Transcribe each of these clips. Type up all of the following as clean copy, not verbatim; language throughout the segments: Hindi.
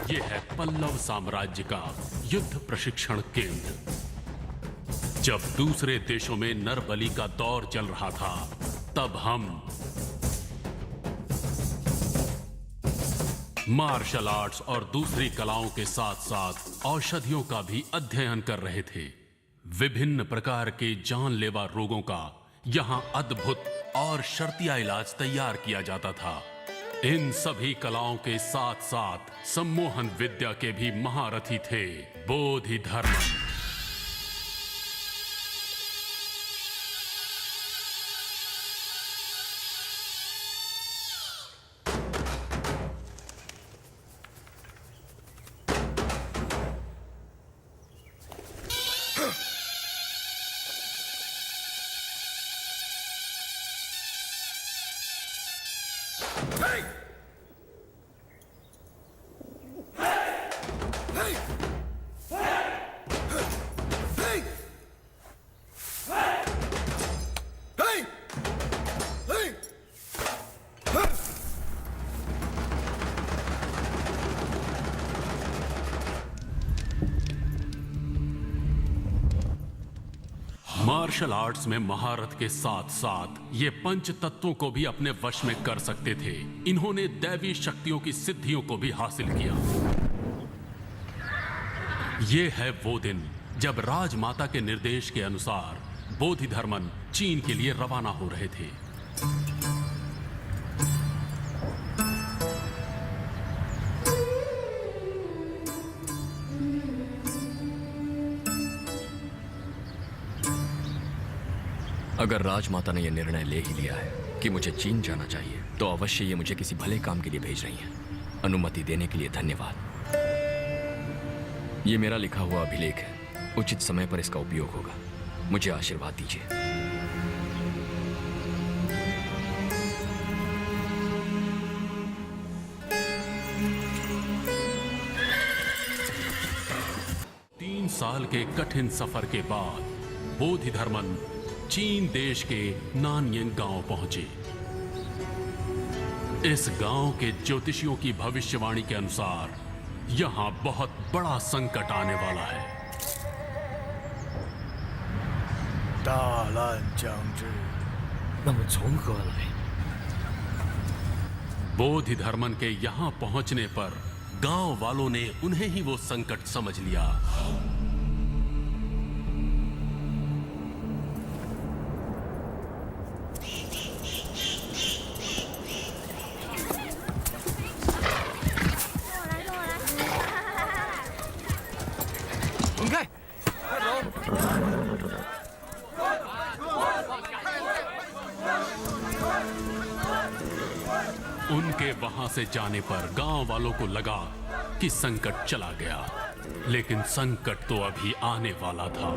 ये है पल्लव साम्राज्य का युद्ध प्रशिक्षण केंद्र। जब दूसरे देशों में नरबली का दौर चल रहा था, तब हम मार्शल आर्ट्स और दूसरी कलाओं के साथ साथ औषधियों का भी अध्ययन कर रहे थे। विभिन्न प्रकार के जानलेवा रोगों का यहां अद्भुत और शर्तिया इलाज तैयार किया जाता था। इन सभी कलाओं के साथ साथ सम्मोहन विद्या के भी महारथी थे बोधिधर्मन। मार्शल आर्ट्स में महारत के साथ साथ ये पंच तत्वों को भी अपने वश में कर सकते थे। इन्होंने दैवी शक्तियों की सिद्धियों को भी हासिल किया। ये है वो दिन जब राजमाता के निर्देश के अनुसार बोधिधर्मन चीन के लिए रवाना हो रहे थे। अगर राजमाता ने यह निर्णय ले ही लिया है कि मुझे चीन जाना चाहिए, तो अवश्य ये मुझे किसी भले काम के लिए भेज रही हैं। अनुमति देने के लिए धन्यवाद। ये मेरा लिखा हुआ अभिलेख है। उचित समय पर इसका उपयोग होगा। मुझे आशीर्वाद दीजिए। तीन साल के कठिन सफर के बाद बोधिधर्मन चीन देश के नानयंग गांव पहुंचे। इस गांव के ज्योतिषियों की भविष्यवाणी के अनुसार यहां बहुत बड़ा संकट आने वाला है। बोधिधर्मन के यहां पहुंचने पर गांव वालों ने उन्हें ही वो संकट समझ लिया। उनके वहां से जाने पर गांव वालों को लगा कि संकट चला गया, लेकिन संकट तो अभी आने वाला था।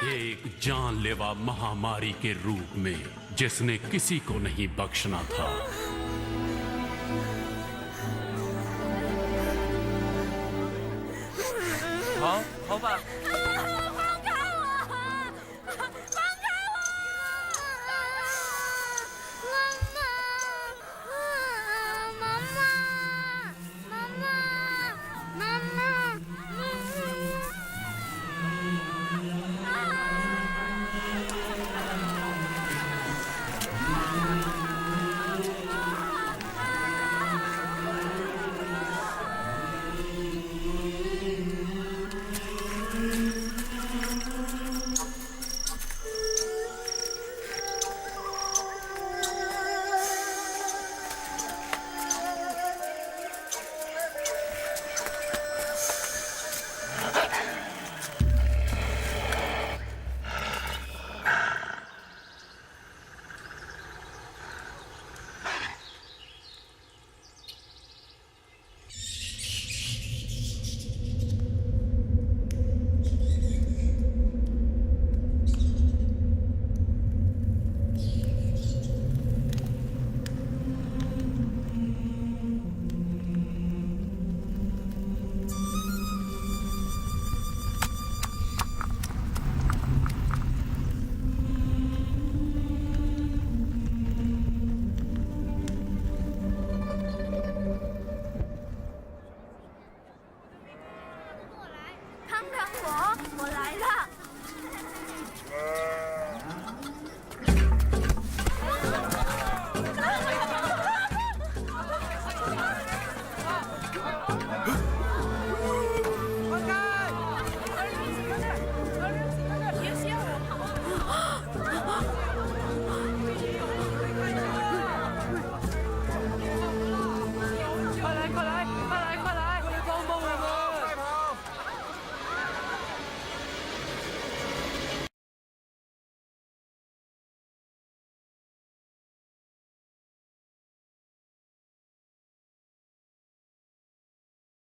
एक जानलेवा महामारी के रूप में जिसने किसी को नहीं बख्शना था। हाँ, हाँ बा।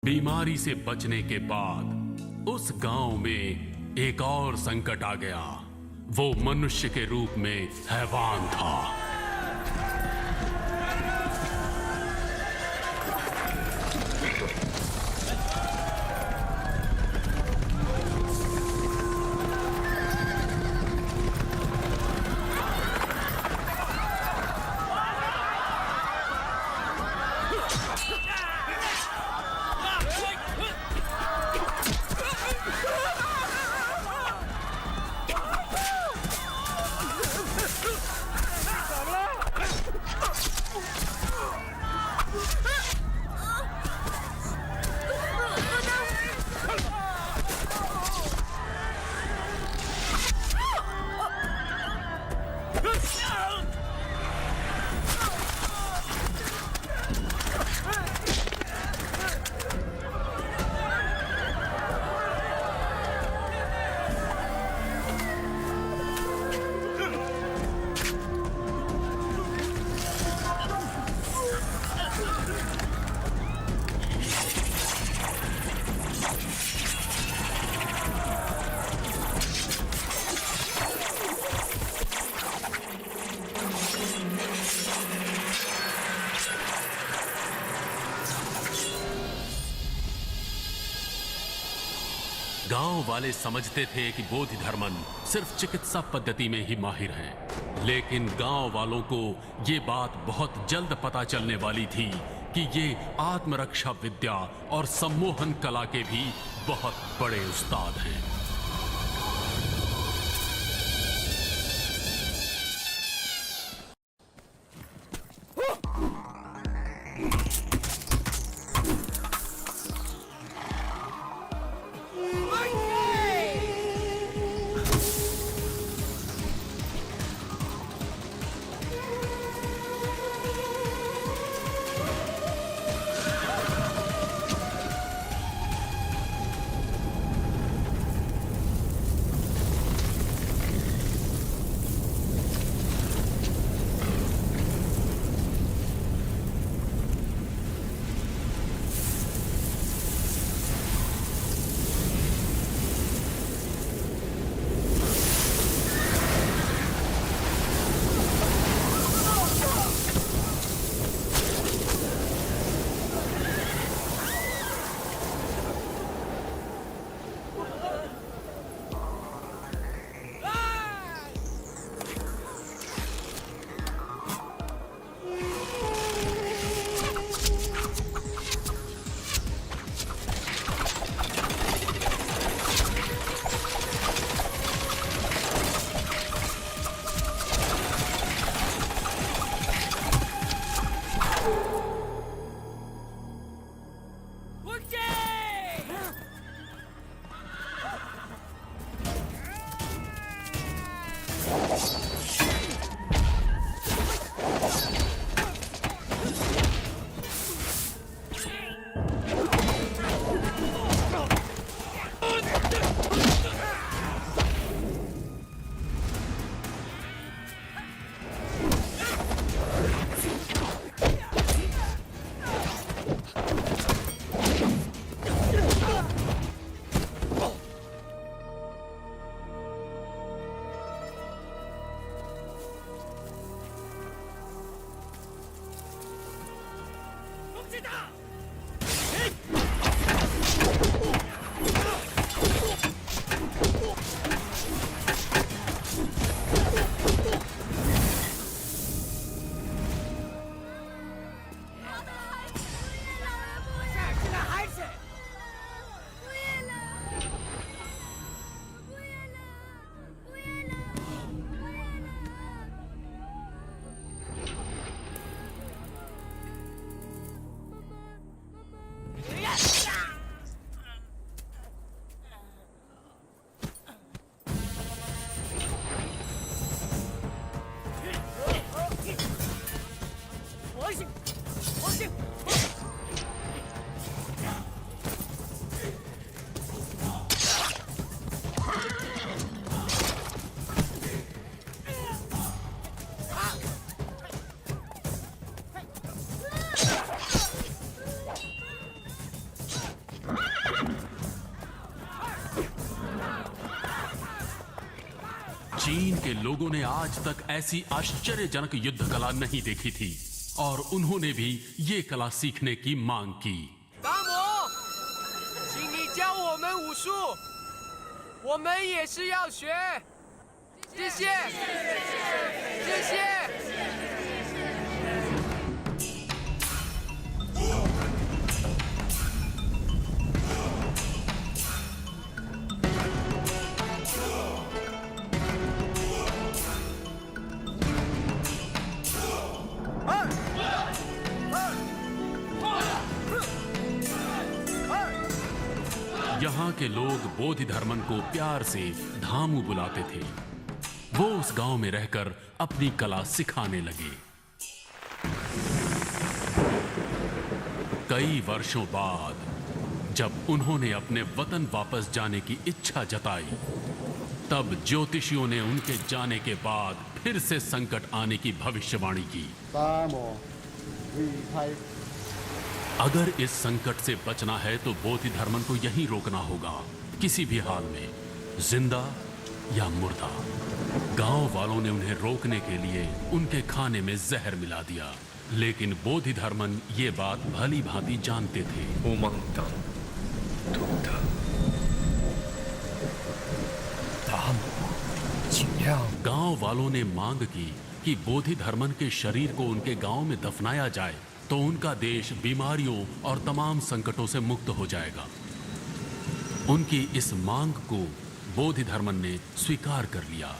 बीमारी से बचने के बाद उस गांव में एक और संकट आ गया। वो मनुष्य के रूप में हैवान था। गांव वाले समझते थे कि बोधिधर्मन सिर्फ चिकित्सा पद्धति में ही माहिर हैं, लेकिन गांव वालों को ये बात बहुत जल्द पता चलने वाली थी कि ये आत्मरक्षा विद्या और सम्मोहन कला के भी बहुत बड़े उस्ताद हैं। चीन के लोगों ने आज तक ऐसी आश्चर्यजनक युद्ध कला नहीं देखी थी और उन्होंने भी ये कला सीखने की मांग की। 达摩，请你教我们武术，我们也是要学。谢谢，谢谢。 यहाँ के लोग बोधि धर्मन को प्यार से धामू बुलाते थे। वो उस गांव में रहकर अपनी कला सिखाने लगे। कई वर्षों बाद जब उन्होंने अपने वतन वापस जाने की इच्छा जताई, तब ज्योतिषियों ने उनके जाने के बाद फिर से संकट आने की भविष्यवाणी की। अगर इस संकट से बचना है तो बोधि धर्मन को यहीं रोकना होगा, किसी भी हाल में, जिंदा या मुर्दा। गांव वालों ने उन्हें रोकने के लिए उनके खाने में जहर मिला दिया, लेकिन बोधि धर्मन ये बात भली भांति जानते थे। गांव वालों ने मांग की कि बोधि धर्मन के शरीर को उनके गांव में दफनाया जाए तो उनका देश बीमारियों और तमाम संकटों से मुक्त हो जाएगा। उनकी इस मांग को बोधि धर्मन ने स्वीकार कर लिया।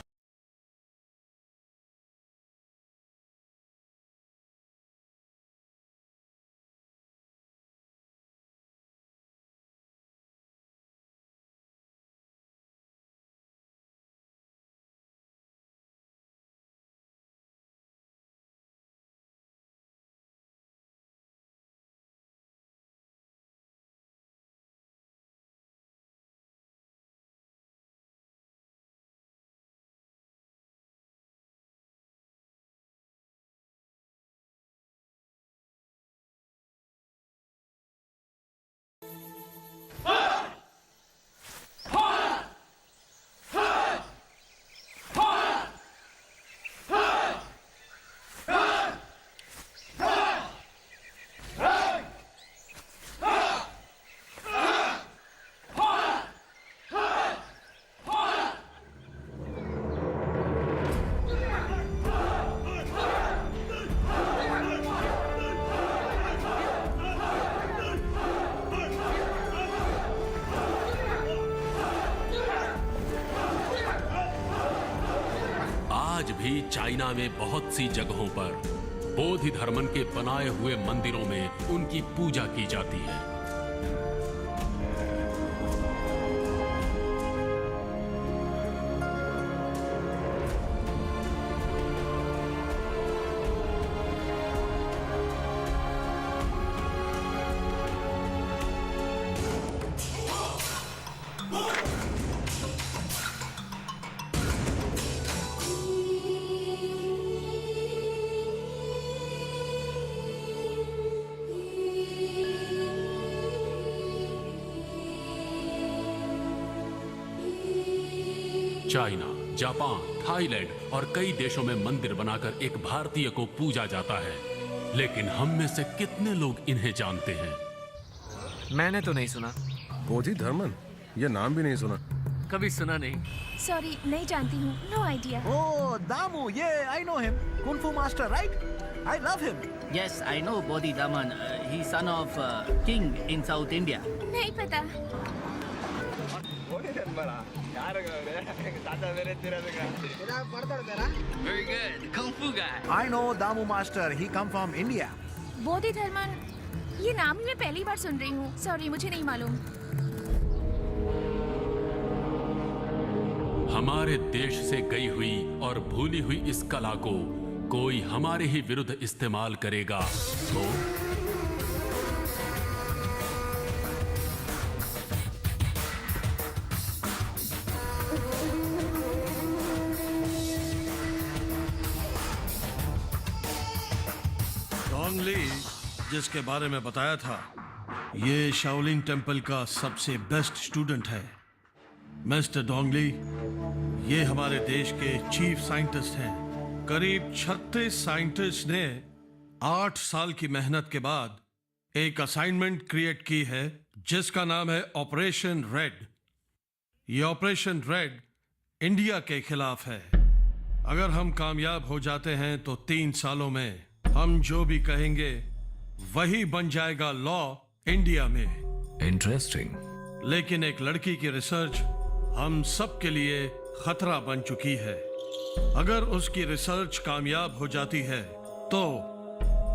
आज भी चाइना में बहुत सी जगहों पर बोधि धर्मन के बनाए हुए मंदिरों में उनकी पूजा की जाती है। चाइना, जापान, थाईलैंड और कई देशों में मंदिर बनाकर एक भारतीय को पूजा जाता है, लेकिन हम में से कितने लोग इन्हें जानते हैं? मैंने तो नहीं सुना। बोधि धर्मन, ये नाम भी नहीं सुना। कभी सुना नहीं। सॉरी, नहीं जानती हूँ। No idea. Oh, Damu, yeah, I know him. Kung Fu master, right? I love him. Yes, I know Bodhi Daman. He's son of king in South India. नहीं पता। Very good. Kung Fu guy. I know Damu master. He come from India. बोधि धर्मन, ये नाम ही मैं पहली बार सुन रही हूँ। सॉरी, मुझे नहीं मालूम। हमारे देश से गई हुई और भूली हुई इस कला को कोई हमारे ही विरुद्ध इस्तेमाल करेगा तो डोंग ली, जिसके बारे में बताया था, ये शाओलिन टेम्पल का सबसे बेस्ट स्टूडेंट है। मिस्टर डोंगली, ये हमारे देश के चीफ साइंटिस्ट हैं। करीब 36 साइंटिस्ट ने 8 साल की मेहनत के बाद एक असाइनमेंट क्रिएट की है जिसका नाम है ऑपरेशन रेड। ये ऑपरेशन रेड इंडिया के खिलाफ है। अगर हम कामयाब हो जाते हैं तो 3 सालों में हम जो भी कहेंगे वही बन जाएगा लॉ इंडिया में। इंटरेस्टिंग। लेकिन एक लड़की की रिसर्च हम सब के लिए खतरा बन चुकी है। अगर उसकी रिसर्च कामयाब हो जाती है तो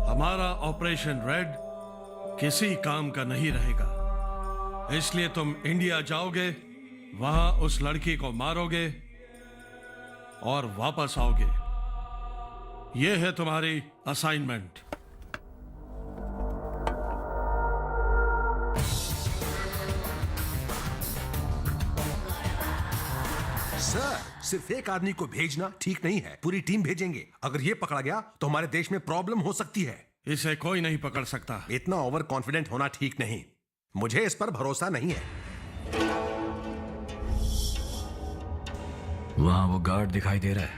हमारा ऑपरेशन रेड किसी काम का नहीं रहेगा। इसलिए तुम इंडिया जाओगे, वहां उस लड़की को मारोगे और वापस आओगे। यह है तुम्हारी असाइनमेंट। सर, सिर्फ एक आदमी को भेजना ठीक नहीं है, पूरी टीम भेजेंगे। अगर ये पकड़ा गया तो हमारे देश में प्रॉब्लम हो सकती है। इसे कोई नहीं पकड़ सकता। इतना ओवर कॉन्फिडेंट होना ठीक नहीं। मुझे इस पर भरोसा नहीं है। वहां वो गार्ड दिखाई दे रहा है।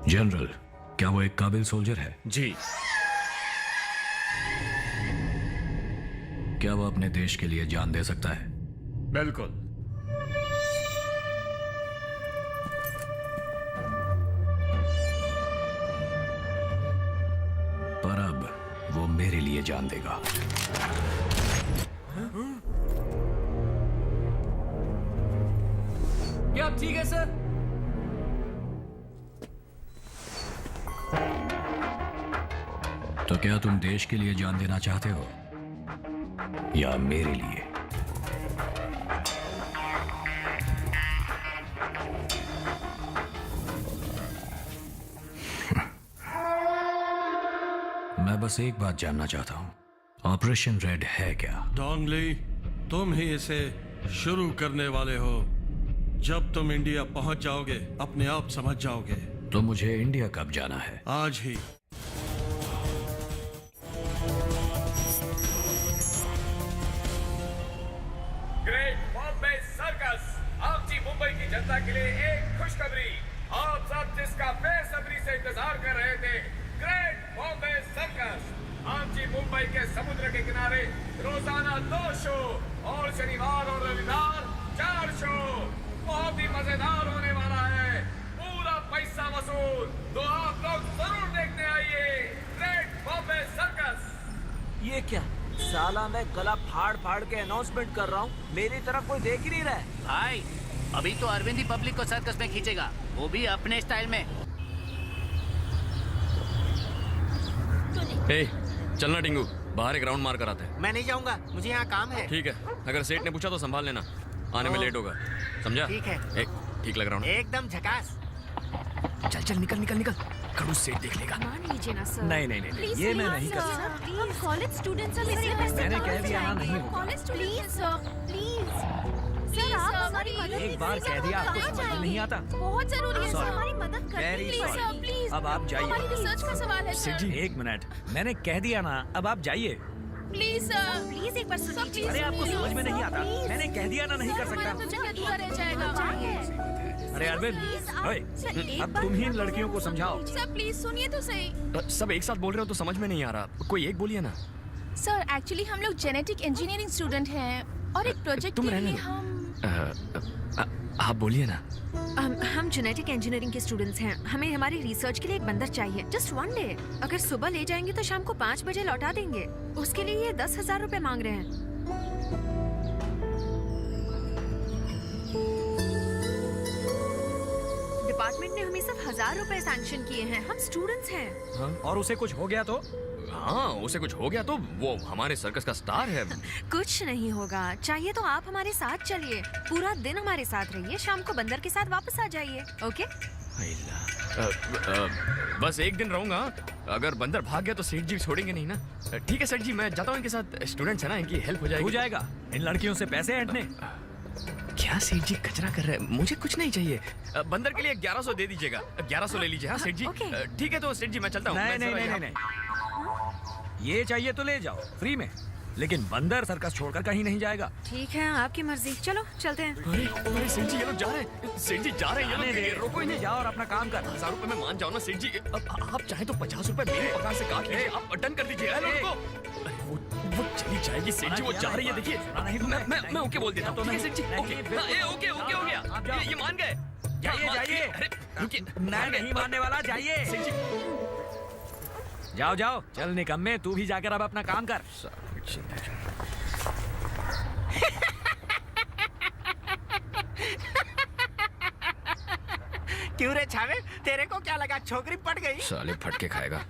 जनरल, क्या वो एक काबिल सोल्जर है? जी। क्या वो अपने देश के लिए जान दे सकता है? बिल्कुल। पर अब वो मेरे लिए जान देगा। क्या आप ठीक है सर? तो क्या तुम देश के लिए जान देना चाहते हो या मेरे लिए? मैं बस एक बात जानना चाहता हूं, ऑपरेशन रेड है क्या? डोंगली, तुम ही इसे शुरू करने वाले हो। जब तुम इंडिया पहुंच जाओगे अपने आप समझ जाओगे। तो मुझे इंडिया कब जाना है? आज ही। ग्रेट बॉम्बे सर्कस, आप जी मुंबई की जनता के लिए एक खुशखबरी। आप सब जिसका बेसब्री से इंतजार कर रहे थे, ग्रेट बॉम्बे सर्कस आप जी मुंबई के समुद्र के किनारे रोजाना 2 शो और शनिवार और रविवार 4 शो। बहुत ही मजेदार होने वाला है, पूरा पैसा वसूल। तो आप लोग जरूर देखने आइए ग्रेट बॉम्बे सर्कस। ये क्या साला, मैं गला फाड़ फाड़ के अनाउंसमेंट कर रहा हूँ, मेरी तरफ कोई देख ही नहीं रहा है। भाई, अभी तो अरविंद ही पब्लिक को सर्कस में खींचेगा, वो भी अपने स्टाइल में। हे, चलना टिंगू, बाहर एक राउंड मार कर आते हैं। मैं नहीं जाऊंगा, मुझे यहाँ काम है। ठीक है, अगर सेठ ने पूछा तो संभाल लेना, आने में लेट होगा, समझा? ठीक है। ठीक लग रहा हूँ? एकदम झकास। चल चल, निकल निकल निकल, खड़ूस सेठ देख लेगा। मान लीजिए ना सर। नहीं नहीं नहीं, नहीं। ये मैं नहीं कर सकता। हम कॉलेज स्टूडेंट्स हैं, मैंने कह दिया ना, नहीं होगा। College please sir, please sir, आप हमारी मदद एक बार कह दिया, आपको समझ में नहीं आता? बहुत जरूरी है सर, Sorry. हमारी मदद करें Very please sorry. Sir, please. अब आप जाइए। हमारी रिसर्च का सवाल है सेठ सर। जी, एक मिनट, मैंने कह दिया ना, अब आप जाइए। प्लीज सर, प्लीज एक बार सुन लीजिए। अरे आपको समझ में नहीं आता, मैंने कह दिया ना, नहीं कर सकता। अधूरा रह जाएगा। अरे अरविंद, ओए, अब तुम ही इन लड़कियों को समझाओ। सर प्लीज सुनिए तो सही। सब एक साथ बोल रहे हो तो समझ में नहीं आ रहा, कोई एक बोलिए ना। सर एक्चुअली हम लोग जेनेटिक इंजीनियरिंग स्टूडेंट हैं और एक प्रोजेक्ट तुम के रहने लिए दो। हम आप बोलिए ना। हम जेनेटिक इंजीनियरिंग के स्टूडेंट्स हैं। हमें हमारी रिसर्च के लिए एक बंदर चाहिए, जस्ट 1 डे। अगर सुबह ले जाएंगे तो शाम को 5 बजे लौटा देंगे। उसके लिए ये 10,000 रुपए मांग रहे हैं। डिपार्टमेंट ने हमें सिर्फ 1,000 रुपए सैंक्शन किए हैं। हम स्टूडेंट्स हैं। हाँ? और उसे कुछ हो गया तो? हाँ, उसे कुछ हो गया तो वो हमारे सर्कस का स्टार है। कुछ नहीं होगा, चाहिए तो आप हमारे साथ चलिए, पूरा दिन हमारे साथ रहिए, शाम को बंदर के साथ वापस आ जाइए। ओके? बस एक दिन रहूंगा, अगर बंदर भाग गया तो सेठ जी छोड़ेंगे नहीं ना। ठीक है सेठ जी, मैं जाता हूँ, इनके साथ स्टूडेंट्स है ना, इनकी हेल्प हो जाएगी। हो जाएगा, इन लड़कियों से पैसे ऐंठने। क्या सेठ जी कचरा कर रहे हैं, मुझे कुछ नहीं चाहिए। बंदर के लिए 1100 दे दीजिएगा, 1100 ले लीजिए। हाँ सेठ जी, ठीक है तो सेठ जी मैं चलता हूँ। नहीं नहीं नहीं नहीं, ये चाहिए तो ले जाओ, फ्री में। लेकिन बंदर सर्कस छोड़कर कहीं नहीं जाएगा। ठीक है, आपकी मर्जी, चलो चलते हैं। अरे सेठ जी, ये लोग जा रहे हैं। सेठ जी जा रहे हैं, ये लोग रोको इन्हें। जाओ और अपना काम कर। 1000 रुपए में मान जाओ ना सेठ जी। अब आप चाहे तो 50 रुपए मेरे पगार से काट लीजिए। आप डन कर दीजिए। वो चली जाएगी सेठ जी, वो जा रही है। देखिए मैं ओके बोल देता हूँ। सेठ जी ओके ओके ओके हो गया। ये मान गए। जाइए। अरे रुकिए, मैं नहीं मानने वाला, जाइए। सेठ जी जाओ जाओ, चल निकम्मे, तू भी जाकर अब अपना काम कर। क्यों रे छावे, तेरे को क्या लगा छोकरी पट गई? साले फटके खाएगा।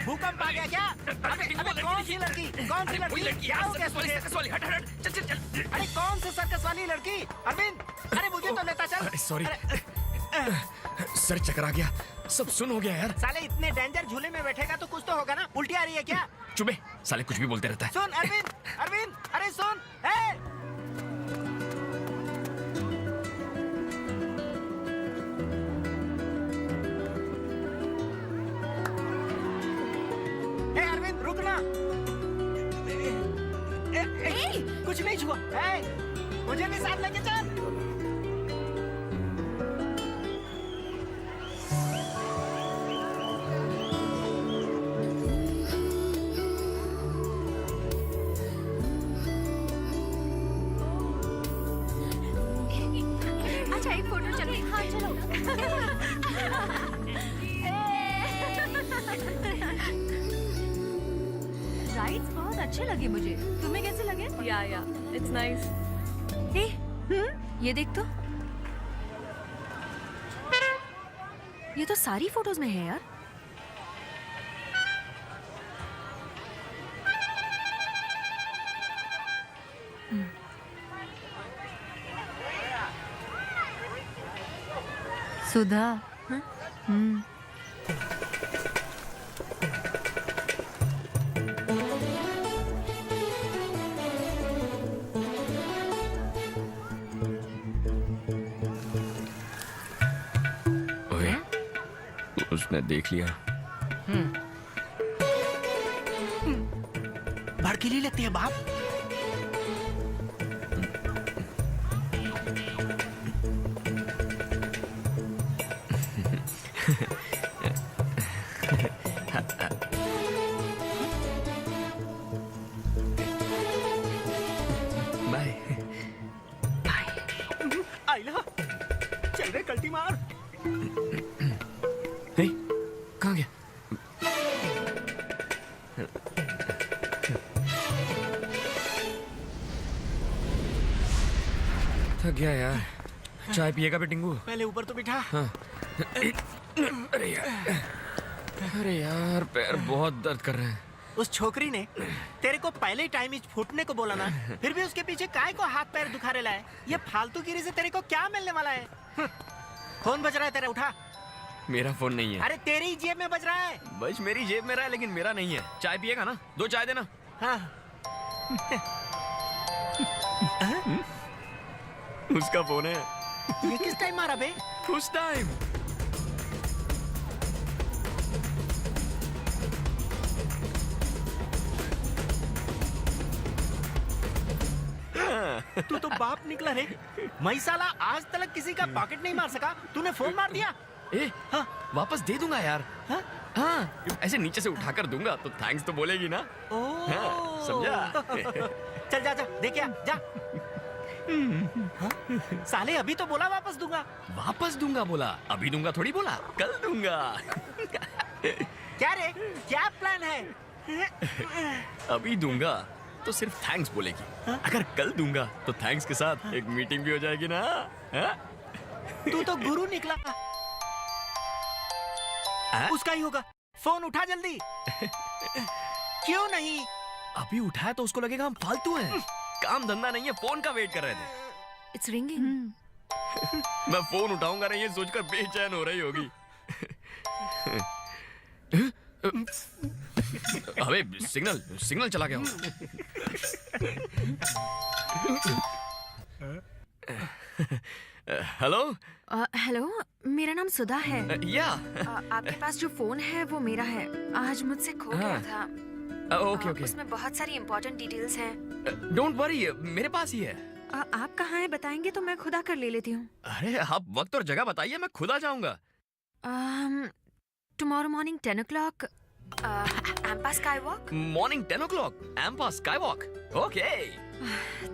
भूकंप आ गया क्या? अबे कौन सी लड़की? कौन सी लड़की? क्या हो गया तुझे? अरे कौन सी सर्कस वाली लड़की? अरविंद, अरे मुझे तो लेता चल। सॉरी सर, चकरा गया, सब सुन हो गया यार। साले इतने डेंजर झूले में बैठेगा तो कुछ तो होगा ना। उल्टी आ रही है क्या? चुबे, साले कुछ भी बोलते रहता है। सुन अरविंद, अरविंद, अरे सुन। अरविंद रुक ना। कुछ नहीं छुआ। मुझे भी साथ लेके चल। अच्छा एक फोटो चलो। हाँ चलो। राइड्स बहुत अच्छे लगे मुझे। तुम्हें कैसे लगे? या इट्स नाइस। ये देख तो, ये तो सारी फोटोज में है यार। सुधा। उसने देख लिया। भड़कीली लगती है बाप। बाय। आइला, चल रे कल्टी मार। कहाँ गया? थक गया यार। चाय पिएगा बेटिंगू? पहले ऊपर तो बिठा। हाँ। अरे यार पैर बहुत दर्द कर रहे हैं। उस छोकरी ने तेरे को पहले ही टाइम फूटने को बोला ना, फिर भी उसके पीछे काय को हाथ पैर दुखारे लाए। ये फालतूगिरी से तेरे को क्या मिलने वाला है? फोन बज रहा है तेरा, उठा। मेरा फोन नहीं है। अरे तेरी ही जेब में बज रहा है। बस मेरी जेब में रहा है, लेकिन मेरा नहीं है। चाय पिएगा ना? 2 चाय देना। हाँ। उसका फोन है। ये किस टाइम मारा बे? उस टाइम। तू तो बाप निकला रे। मैं साला आज तक किसी का पॉकेट नहीं मार सका, तूने फोन मार दिया। ए हाँ वापस दे दूंगा यार। हाँ हाँ ऐसे नीचे से उठाकर दूंगा तो थैंक्स तो बोलेगी ना। हाँ, समझा? चल जा जा दे क्या जा। हाँ? साले अभी तो बोला वापस दूंगा। वापस दूंगा बोला, अभी दूंगा थोड़ी बोला, कल दूंगा। क्या रे क्या प्लान है? अभी दूंगा तो सिर्फ थैंक्स बोलेगी, अगर कल दूंगा तो थैंक्स के साथ एक मीटिंग भी हो जाएगी ना। हाँ? तू तो गुरु निकला। उसका ही होगा, फोन उठा जल्दी। क्यों नहीं? अभी उठाया तो उसको लगेगा हम फालतू हैं। काम धंधा नहीं है, फोन का वेट कर रहे थे। It's ringing. मैं फोन उठाऊंगा नहीं ये सोचकर बेचैन हो रही होगी। अबे सिग्नल चला गया। हेलो हेलो, मेरा नाम सुधा है। या आपके पास जो फोन है वो मेरा है, आज मुझसे खो गया था। ओके ओके, उसमें बहुत सारी इम्पोर्टेंट डिटेल्स हैं। डोंट वरी, मेरे पास ही है। आप कहाँ हैं बताएंगे तो मैं खुद आकर ले लेती हूँ। अरे आप वक्त और जगह बताइए, मैं खुद आ जाऊंगा। टुमारो मॉर्निंग 10 o'clock, एम्पा स्काई वॉक। मॉर्निंग 10 o'clock, एम्पा skywalk. Okay,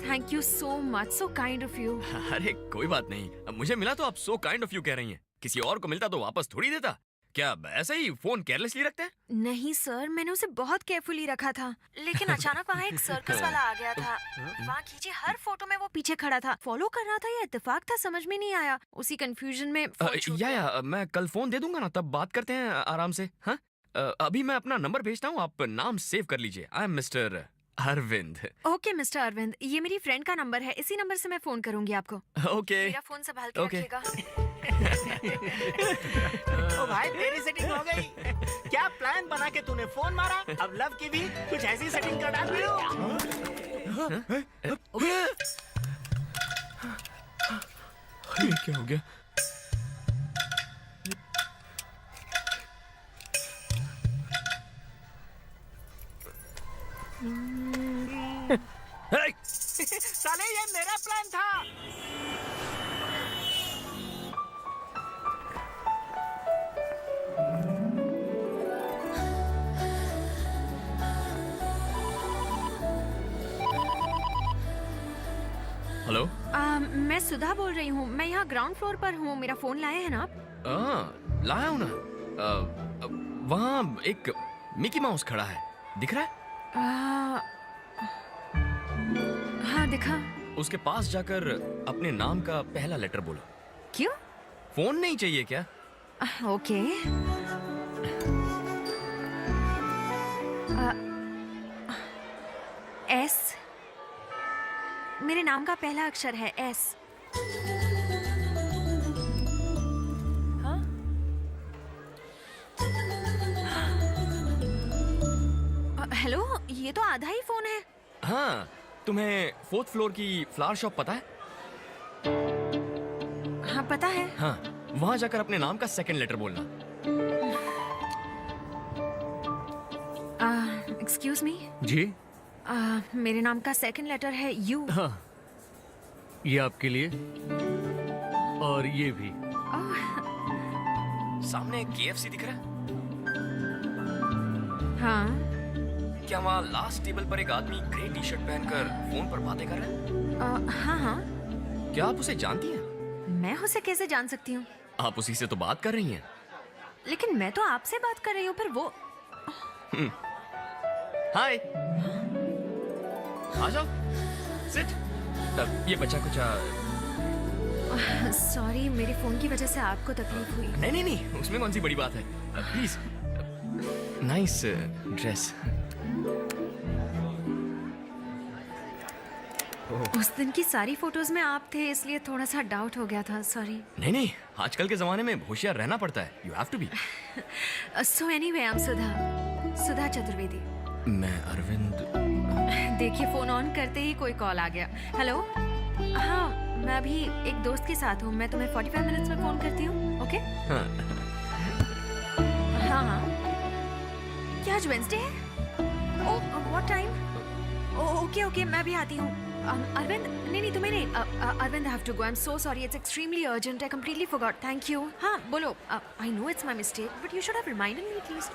thank you so much, so kind of you. अरे कोई बात नहीं, मुझे मिला तो आप सो काइंड ऑफ यू कह रही हैं। किसी और को मिलता तो वापस थोड़ी देता। क्या ऐसे ही फोन केयरलेसली रखते हैं? नहीं सर, मैंने उसे बहुत केयरफुली रखा था, लेकिन अचानक वहाँ एक सर्कस वाला आ गया था। वहाँ खींची हर फोटो में वो पीछे खड़ा था। फॉलो कर रहा था या इत्तेफाक था समझ में नहीं आया। उसी कंफ्यूजन में फोन छूट गया। मैं कल फोन दे दूंगा ना, तब बात करते हैं आराम से। हाँ अभी मैं अपना नंबर भेजता हूँ, आप नाम सेव कर लीजिए। I am mister Arvind. Okay mister Arvind, ये मेरी फ्रेंड का नंबर है, इसी नंबर से मैं फोन करूंगी आपको। ओके, मेरा फोन संभाल के ओके। रखिएगा। ओ भाई तेरी सेटिंग हो गई। क्या प्लान बना के तूने फोन मारा? अब लव की भी कुछ ऐसी सेटिंग कर डाल दियो। क्या हो गया? साले ये मेरा प्लान था। हेलो, मैं सुधा बोल रही हूँ। मैं यहाँ ग्राउंड फ्लोर पर हूँ। मेरा फोन लाए हैं ना आप? लाया हूँ ना। वहाँ एक मिकी माउस खड़ा है, दिख रहा है? हाँ दिखा। उसके पास जाकर अपने नाम का पहला लेटर बोलो। क्यों? फोन नहीं चाहिए क्या? ओके। एस। मेरे नाम का पहला अक्षर है एस। हाँ? हेलो, ये तो आधा ही फोन है। हाँ, तुम्हें 4th फ्लोर की फ्लावर शॉप पता है? हाँ पता है। हाँ, वहाँ जाकर अपने नाम का सेकंड लेटर बोलना। Excuse me. जी? मेरे नाम का सेकंड लेटर है यू। हाँ, ये आपके लिए और ये भी। सामने KFC दिख रहा है? हाँ। क्या वहाँ लास्ट टेबल पर एक आदमी ग्रे टी शर्ट पहनकर फोन पर बातें कर रहा है? हाँ हाँ। क्या आप उसे जानती हैं? मैं उसे कैसे जान सकती हूँ? आप उसी से तो बात कर रही हैं। लेकिन मैं तो आपसे बात कर रही हूँ, पर वो। हाय, आ जाओ, सिट। ये बच्चा कुछ सॉरी, मेरे फोन की वजह से आपको तकलीफ हुई। नहीं, उसमें कौन सी बड़ी बात है। प्लीज। Nice dress. उस दिन की सारी फोटोज में आप थे, इसलिए थोड़ा सा डाउट हो गया था। सॉरी। नहीं, आजकल के जमाने में होशियार रहना पड़ता है। You have to be. So anyway, I am Sudha Chaturvedi. मैं अरविंद। देखिए, फोन ऑन करते ही कोई कॉल आ गया। हेलो। हाँ, मैं अभी एक दोस्त के साथ हूँ। मैं तुम्हें 45 मिनट्स में फोन करती हूँ। ओके? हाँ। क्या आज वेंसडे है? What time? ओके, मैं भी आती हूँ। अरविंद नहीं तुम्हें नहीं Arvind I have to go I am so sorry it's extremely urgent I completely forgot thank you हाँ बोलो I know it's my mistake but you should have reminded me at least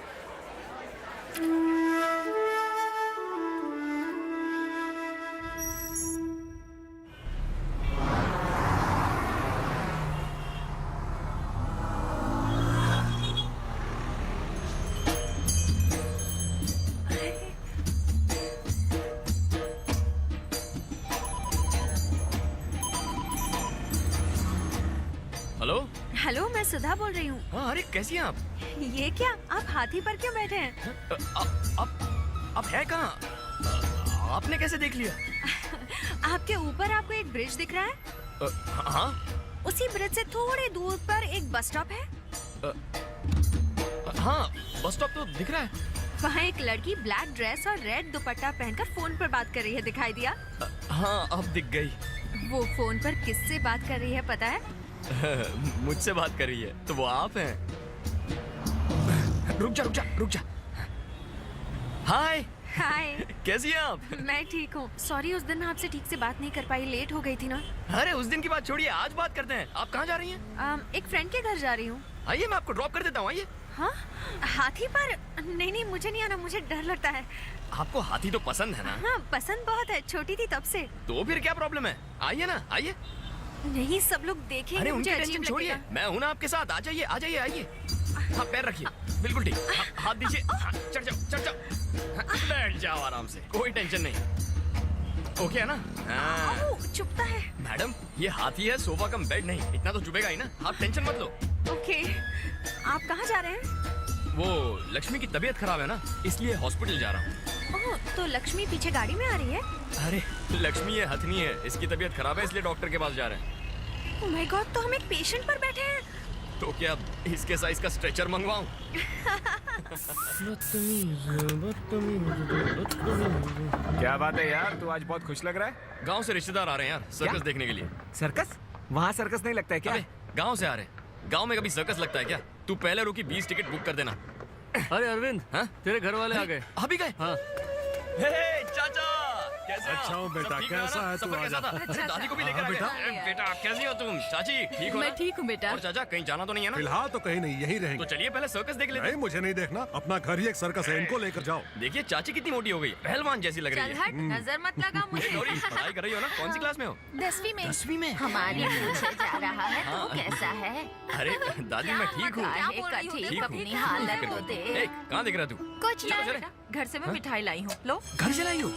hello. Hello मैं सुधा बोल रही हूँ हाँ अरे कैसी हैं आप? ये क्या आप हाथी पर क्यों बैठे हैं आप है कहाँ? आपने कैसे देख लिया? आपके ऊपर आपको एक ब्रिज दिख रहा है हाँ उसी ब्रिज से थोड़ी दूर पर एक बस स्टॉप है हाँ बस स्टॉप तो दिख रहा है। वहाँ एक लड़की ब्लैक ड्रेस और रेड दुपट्टा पहनकर फोन पर बात कर रही है दिखाई दिया हाँ अब दिख गई। वो फोन पर किससे बात कर रही है पता है मुझसे बात कर रही है तो वो आप हैं। रुक जा हाय हाय कैसी हैं आप? मैं ठीक हूँ सॉरी उस दिन मैं आपसे ठीक से बात नहीं कर पाई लेट हो गई थी ना अरे उस दिन की बात छोड़िए आज बात करते हैं। आप कहाँ जा रही हैं? एक फ्रेंड के घर जा रही हूँ आइए मैं आपको ड्रॉप कर देता हूँ आइए। हाँ हाथी पर नहीं मुझे नहीं आना मुझे डर लगता है। आपको हाथी तो पसंद है ना? हाँ पसंद बहुत है छोटी थी तब से। तो फिर क्या प्रॉब्लम है आइए ना आइए। नहीं सब लोग देखेंगे अरे मुझे उनकी अजीब टेंशन छोड़िए लगेगा। मैं हूं ना आपके साथ आ जाइए आइए। हाँ पैर रखिए बिल्कुल ठीक हाथ दीजिए चढ़ जाओ बैठ जाओ आराम से कोई टेंशन नहीं ओके है ना? हाँ। चुपता है मैडम ये हाथी है सोफा कम बेड नहीं इतना तो चुभेगा ही ना आप टेंशन मत लो। ओके आप कहाँ जा रहे हैं? वो लक्ष्मी की तबीयत खराब है ना इसलिए हॉस्पिटल जा रहा हूँ। ओह तो लक्ष्मी पीछे गाड़ी में आ रही है? अरे लक्ष्मी ये हथनी है इसकी तबीयत खराब है इसलिए डॉक्टर के पास जा रहे हैं। ओह माय गॉड तो हम एक पेशेंट पर बैठे हैं। तो क्या इसके साइज का स्ट्रेचर मंगवाऊं? क्या बात है यार तू आज बहुत खुश लग रहा है। गांव से रिश्तेदार आ रहे हैं यार सर्कस देखने के लिए। सर्कस वहाँ सर्कस नहीं लगता है क्या? अबे गांव से आ रहे हैं गांव में कभी सर्कस लगता है क्या? तू पहले रुकी 20 टिकट बुक कर देना। अरे अरविंद हाँ? तेरे घर वाले आ गए। अभी गए? हाँ हे चाचा कैसे हो? अच्छा हूँ बेटा, सब ठीक रहा कैसा ना? है तू? सफर कैसा था? अरे दादी को भी लेकर आ गए। अरे बेटा कैसी हो तुम? चाची ठीक हो ना? मैं ठीक हूँ बेटा। और चाचा कहीं जाना तो नहीं है ना? फिलहाल तो कहीं नहीं यही तो रहेंगे। चलिए पहले सर्कस देख लेते नहीं मुझे नहीं देखना अपना घर ही एक सर्कस है इनको लेकर जाओ। देखिए चाची कितनी मोटी हो गई पहलवान जैसी लग रही है। नजर मत लगा मुझे। गौरी पढ़ाई कर रही हो ना कौन सी क्लास में हो? 10वीं में 10वीं में। हमारी पूछे जा रहा है हाँ। तू कैसा है? अरे दादी मैं ठीक हूँ। काहे का ठीक अपनी हालत तो दे। कहाँ दिख रहा तू? कुछ चलो, नहीं चले। बेटा, घर से मैं मिठाई लाई हूँ लो। घर से लाई हो?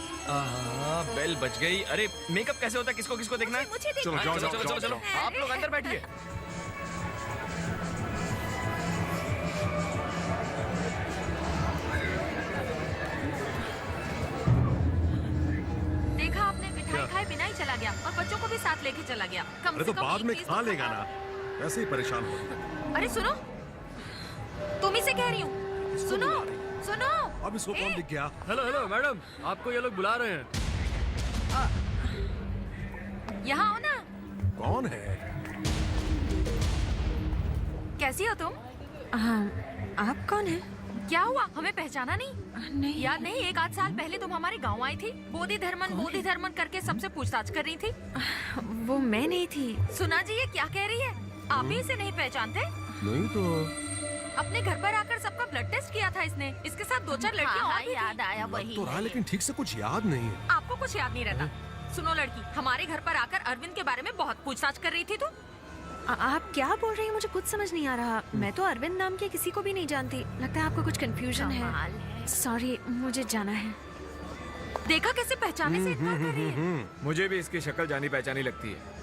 बेल बज गई। अरे मेकअप कैसे होता है किसको किसको देखना है? मुझे देखना चलो, है। जाओ, चलो जाओ, चलो चलो जाओ। आप लोग अंदर बैठिए। देखा आपने मिठाई खाए बिना ही चला गया और बच्चों को भी साथ लेके चला गया। कम अरे से तो कम बाद एक में चीज खा तो लेगा ना ऐसे ही परेशान हो। अरे सुनो तुम ही से कह रही हूँ सुनो सुनो। अब इसको कौन दिख गया? हेलो हेलो मैडम आपको ये लोग बुला रहे हैं। यहाँ आओ ना। कौन है? कैसी हो तुम? आप कौन है? क्या हुआ हमें पहचाना नहीं? नहीं याद नहीं 1 आध साल पहले तुम हमारे गांव आई थी बोधि धर्मन करके सबसे पूछताछ कर रही थी। वो मैं नहीं थी। सुना जी ये क्या कह रही है? आप ही इसे नहीं पहचानते? नहीं तो अपने घर पर आकर सबका ब्लड टेस्ट किया था इसने। इसके साथ 2-4 लड़कियां और भी याद आया वही तो रहा लेकिन ठीक से कुछ याद नहीं है। आपको कुछ याद नहीं रहता। सुनो लड़की हमारे घर पर आकर अरविंद के बारे में बहुत पूछताछ कर रही थी तू। आप क्या बोल रही हैं मुझे कुछ समझ नहीं आ रहा। मैं तो अरविंद नाम के किसी को भी नहीं जानती। लगता है आपको कुछ कंफ्यूजन है। सॉरी मुझे जाना है। देखा कैसे पहचाने से इनकार कर रही है। मुझे भी इसकी शक्ल जानी पहचानी लगती है।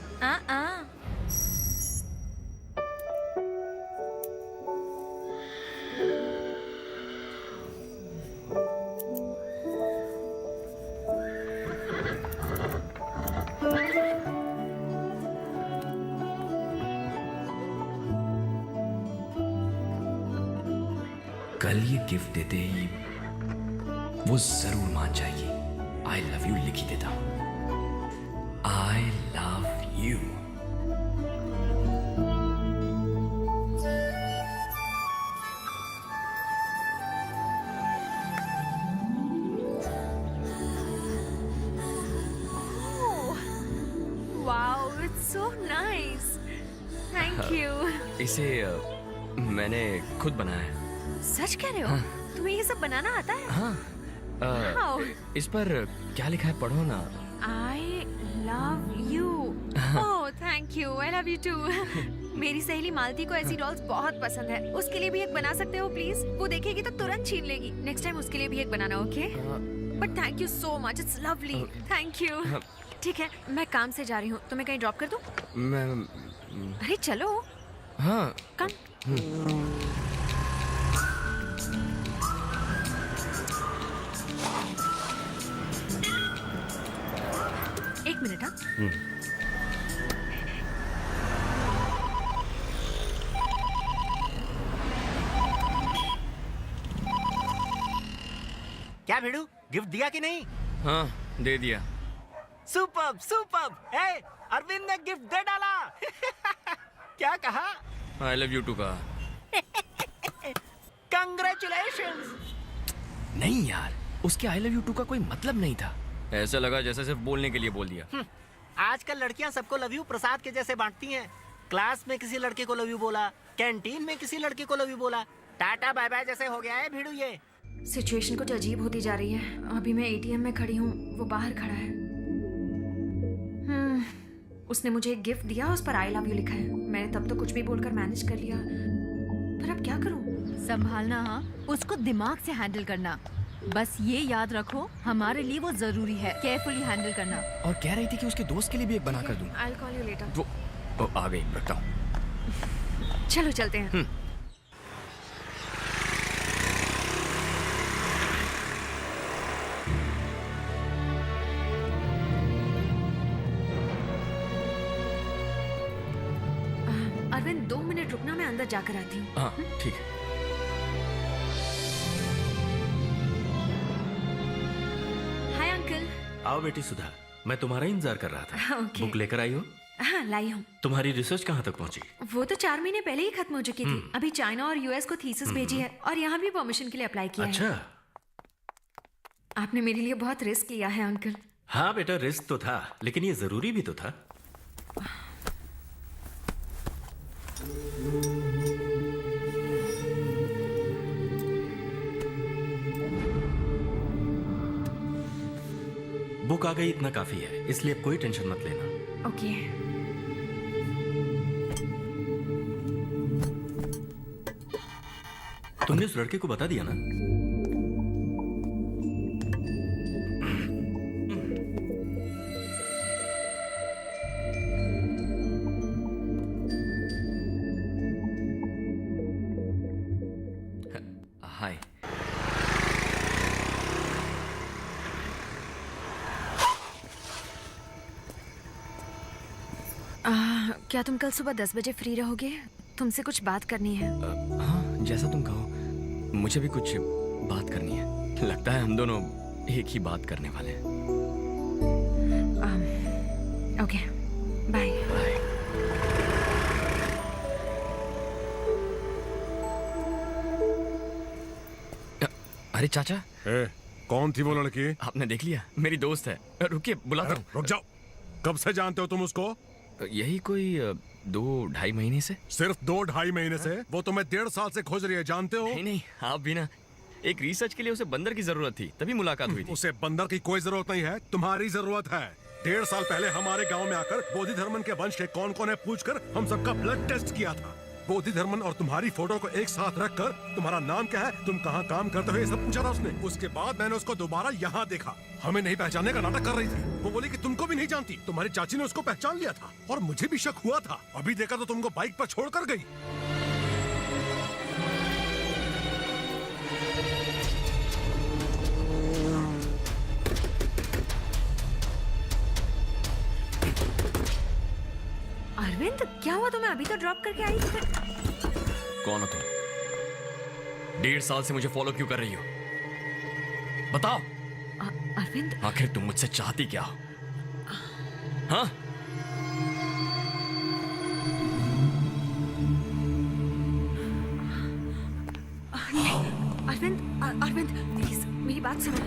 कल ये गिफ्ट देते ही वो जरूर मान जाएगी। आई लव यू लिख ही देता हूं। I love you. It's so nice. Thank you. इसे मैंने खुद बनाया है। सच कह रहे हो? तुम्हें ये सब बनाना आता है? हाँ। Wow. इस पर क्या लिखा है पढ़ो ना। I love you. Oh, thank you. I love you too. मेरी सहेली मालती को ऐसी डॉल्स बहुत पसंद है। उसके लिए भी एक बना सकते हो प्लीज? वो देखेगी तो तुरंत छीन लेगी। नेक्स्ट टाइम उसके लिए भी एक बनाना, okay? But thank you so much, it's lovely. Thank you. ठीक है, मैं काम से जा रही हूँ, तुम्हें कहीं ड्रॉप कर दूँ? मैं अरे चलो। हाँ। कम। एक मिनट। हाँ, क्या भिड़ू, गिफ्ट दिया कि नहीं? हाँ, दे दिया। Superb superb. हे, अरविंद ने गिफ्ट दे डाला। क्या कहा? आई लव यू टू का। कंग्रेचुलेशंस। नहीं यार, उसके आई लव यू टू का कोई मतलब नहीं था। ऐसा लगा जैसे सिर्फ बोलने के लिए बोल दिया। आजकल लड़कियां सबको लव यू प्रसाद के जैसे बांटती हैं। क्लास में किसी लड़के को लव यू बोला, कैंटीन में किसी लड़के को लव यू बोला, टाटा बाय बाय जैसे हो गया है भिड़ू ये। सिचुएशन कुछ अजीब होती जा रही है। अभी मैं एटीएम में खड़ी हूँ, वो बाहर खड़ा है। उसने मुझे एक गिफ्ट दिया, उस पर आई लव यू लिखा है। मैंने तब तो कुछ भी बोलकर मैनेज कर लिया, पर अब क्या करूँ? संभालना, हाँ, उसको दिमाग से हैंडल करना। बस ये याद रखो, हमारे लिए वो जरूरी है। केयरफुली हैंडल करना। और कह रही थी कि उसके दोस्त के लिए भी एक बना कर दूं। I'll call you later. वो आ गई, रखता हूँ। चलो चलते हैं। अरविंद 2 मिनट रुकना, मैं अंदर जाकर आती हूँ। हाँ ठीक है। Hi uncle. आओ बेटी सुधा, मैं तुम्हारा इंतजार कर रहा था। Okay. बुक लेकर आई हो? हाँ लाई हूँ। तुम्हारी रिसर्च कहाँ तक पहुँची? वो तो 4 महीने पहले ही खत्म हो चुकी थी। अभी चाइना और यूएस को थीसिस भेजी है और यहाँ भी परमिशन के लिए अप्लाई किया अच्छा। है। आपने मेरे लिए बहुत रिस्क लिया है अंकल। हाँ बेटा, रिस्क तो था, लेकिन ये जरूरी भी तो था। बुक आ गई, इतना काफी है, इसलिए अब कोई टेंशन मत लेना। ओके। तुमने उस लड़के को बता दिया ना? हाय। क्या तुम कल सुबह 10 बजे फ्री रहोगे? तुमसे कुछ बात करनी है। हाँ, जैसा तुम कहो। मुझे भी कुछ बात करनी है। लगता है हम दोनों एक ही बात करने वाले हैं। Okay, bye. अरे चाचा। कौन थी वो लड़की? आपने देख लिया? मेरी दोस्त है। रुकिए, बुलाता हूँ। रुक जाओ। कब से जानते हो तुम उसको? यही कोई 2-2.5 महीने से। सिर्फ 2-2.5 महीने से? वो तुम्हें 1.5 साल से खोज रही है, जानते हो? नहीं, आप भी ना। एक रिसर्च के लिए उसे बंदर की जरूरत थी, तभी मुलाकात हुई थी। उसे बंदर की कोई जरूरत नहीं है, तुम्हारी जरूरत है। 1.5 साल पहले हमारे गांव में आकर बोधि धर्मन के वंश के कौन कौन है पूछकर हम सबका ब्लड टेस्ट किया था। बोधि धर्मन और तुम्हारी फोटो को एक साथ रखकर तुम्हारा नाम क्या है, तुम कहाँ काम करते हो, ये सब पूछा था उसने। उसके बाद मैंने उसको दोबारा यहाँ देखा। हमें नहीं पहचानने का नाटक कर रही थी। वो बोली कि तुमको भी नहीं जानती। तुम्हारी चाची ने उसको पहचान लिया था और मुझे भी शक हुआ था। अभी देखा तो तुमको बाइक पर छोड़कर गई। अरविंद, क्या हुआ तुम्हें? अभी तो ड्रॉप करके आई थी। कौन हो तुम? 1.5 साल से मुझे फॉलो क्यों कर रही हो? बताओ। अरविंद, आखिर तुम मुझसे चाहती क्या हो? हाँ? अरविंद प्लीज मेरी बात सुनो।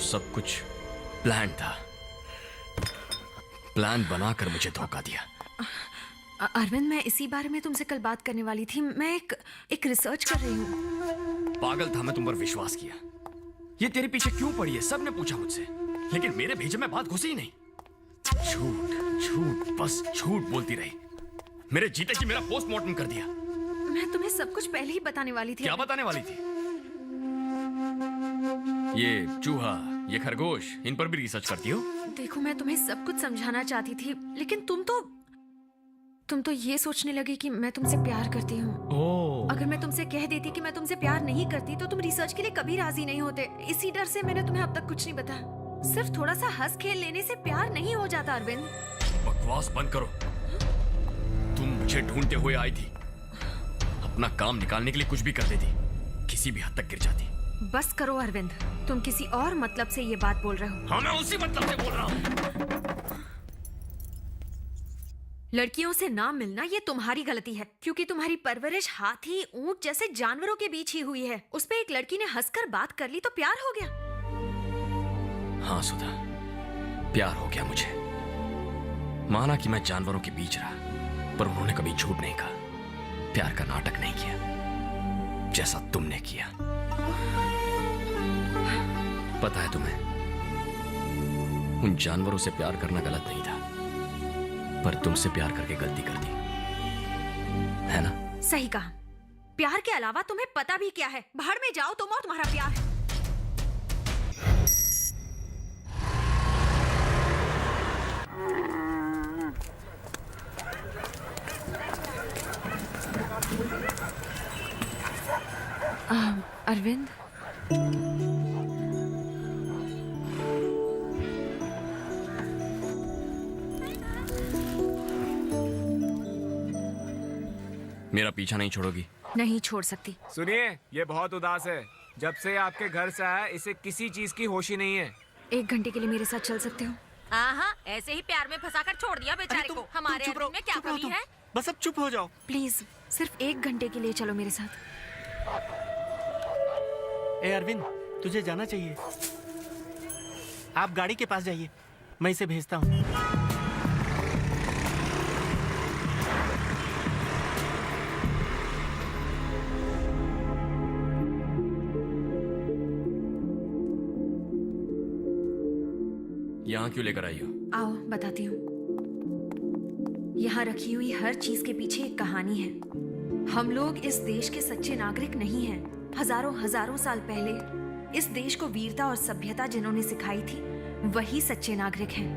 सब कुछ प्लान था। प्लान बनाकर मुझे धोखा दिया। अरविंद, मैं इसी बारे में तुमसे कल बात करने वाली थी। मैं एक रिसर्च कर रही हूँ। पागल था मैं तुम पर विश्वास किया। ये तेरे पीछे क्यों पड़ी है सबने पूछा मुझसे, लेकिन मेरे भेजे में बात घुसी ही नहीं। झूठ झूठ बस झूठ बोलती रही। मेरे जीते जी मेरा पोस्टमार्टम कर दिया। मैं तुम्हें सब कुछ पहले ही बताने वाली थी। क्या बताने वाली थी? ये चूहा, ये खरगोश, इन पर भी रिसर्च करती हो? देखो, मैं तुम्हें सब कुछ समझाना चाहती थी, लेकिन तुम तो ये सोचने लगी कि मैं तुमसे प्यार करती हूँ। अगर मैं तुमसे कह देती कि मैं तुमसे प्यार नहीं करती तो तुम रिसर्च के लिए कभी राजी नहीं होते। इसी डर से मैंने तुम्हें अब तक कुछ नहीं बताया। सिर्फ थोड़ा सा हंस खेल लेने से प्यार नहीं हो जाता अरविंद। बकवास बंद करो। तुम मुझे ढूंढते हुए आई थी। अपना काम निकालने के लिए कुछ भी कर देती, किसी भी हद तक गिर जाती। बस करो अरविंद, तुम किसी और मतलब से ये बात बोल रहे हो। हाँ, मैं उसी मतलब से बोल रहा हूँ। लड़कियों से ना मिलना ये तुम्हारी गलती है, क्योंकि तुम्हारी परवरिश हाथी, ऊंट जैसे जानवरों के बीच ही हुई है। उस पे एक लड़की ने हंसकर बात कर ली तो प्यार हो गया। हाँ सुधा, प्यार हो गया मुझे। माना कि मैं जानवरों के बीच रहा, पर उन्होंने कभी झूठ नहीं कहा, प्यार का नाटक नहीं किया जैसा तुमने किया। पता है तुम्हें, उन जानवरों से प्यार करना गलत नहीं था, पर तुमसे प्यार करके गलती कर दी, है ना? सही कहा। प्यार के अलावा तुम्हें पता भी क्या है? भाड़ में जाओ तुम और तुम्हारा प्यार। अरविंद, मेरा पीछा नहीं छोड़ोगी? नहीं छोड़ सकती। सुनिए, ये बहुत उदास है। जब से आपके घर से आया, इसे किसी चीज की होश ही नहीं है। 1 घंटे के लिए मेरे साथ चल सकते हो? हाँ, ऐसे ही प्यार में फंसाकर छोड़ दिया बेचारे को। हमारे अरविंद में क्या कमी है? बस अब चुप हो जाओ। प्लीज, सिर्फ 1 घंटे के लिए चलो मेरे साथ। ए अरविंद, तुझे जाना चाहिए। आप गाड़ी के पास जाइए, मैं इसे भेजता हूँ। यहाँ क्यों लेकर आई हो? आओ बताती हूँ। यहाँ रखी हुई हर चीज के पीछे एक कहानी है। हम लोग इस देश के सच्चे नागरिक नहीं हैं। हजारों साल पहले इस देश को वीरता और सभ्यता जिन्होंने सिखाई थी, वही सच्चे नागरिक हैं।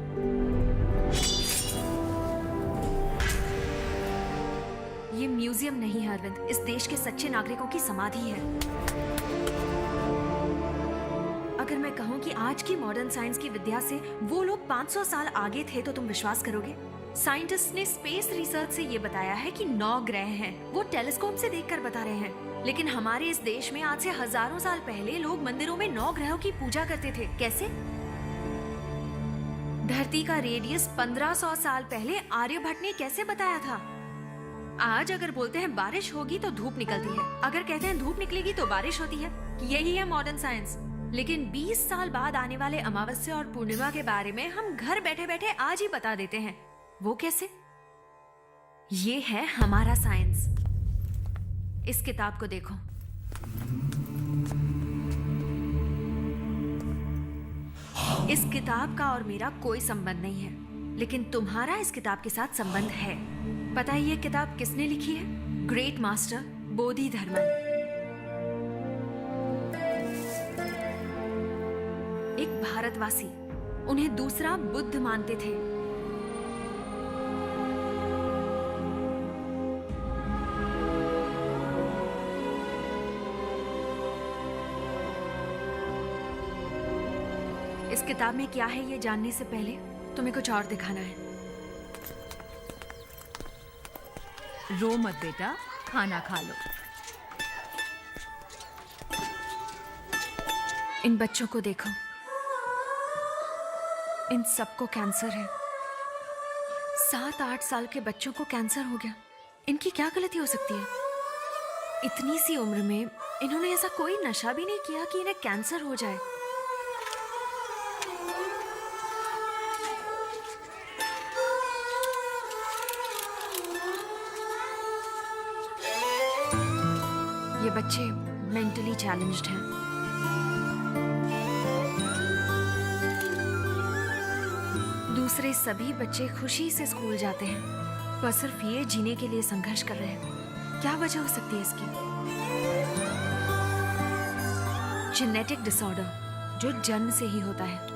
ये म्यूजियम नहीं है अरविंद, इस देश के सच्चे नागरिकों की समाधि है। अगर मैं कहूँ कि आज की मॉडर्न साइंस की विद्या से वो लोग 500 साल आगे थे तो तुम विश्वास करोगे? साइंटिस्ट ने स्पेस रिसर्च से ये बताया है कि 9 ग्रह हैं। वो टेलीस्कोप से देखकर बता रहे हैं। लेकिन हमारे इस देश में आज से हजारों साल पहले लोग मंदिरों में 9 ग्रहों की पूजा करते थे। कैसे? धरती का रेडियस 1500 साल पहले आर्यभट्ट ने कैसे बताया था? आज अगर बोलते हैं बारिश होगी तो धूप निकलती है, अगर कहते हैं धूप निकलेगी तो बारिश होती है। यही है मॉडर्न साइंस। लेकिन 20 साल बाद आने वाले अमावस्या और पूर्णिमा के बारे में हम घर बैठे बैठे आज ही बता देते हैं। वो कैसे? ये है हमारा साइंस। इस किताब को देखो। इस किताब का और मेरा कोई संबंध नहीं है, लेकिन तुम्हारा इस किताब के साथ संबंध है। पता है ये किताब किसने लिखी है? ग्रेट मास्टर बोधि धर्मन। एक भारतवासी, उन्हें दूसरा बुद्ध मानते थे। इस किताब में क्या है ये जानने से पहले तुम्हें कुछ और दिखाना है। रो मत बेटा, खाना खा लो। इन बच्चों को देखो, इन सबको कैंसर है। 7-8 साल के बच्चों को कैंसर हो गया। इनकी क्या गलती हो सकती है? इतनी सी उम्र में इन्होंने ऐसा कोई नशा भी नहीं किया कि इन्हें कैंसर हो जाए। बच्चे मेंटली चैलेंज्ड हैं। दूसरे सभी बच्चे खुशी से स्कूल जाते हैं, पर सिर्फ ये जीने के लिए संघर्ष कर रहे हैं। क्या वजह हो सकती है इसकी? जेनेटिक डिसऑर्डर, जो जन्म से ही होता है।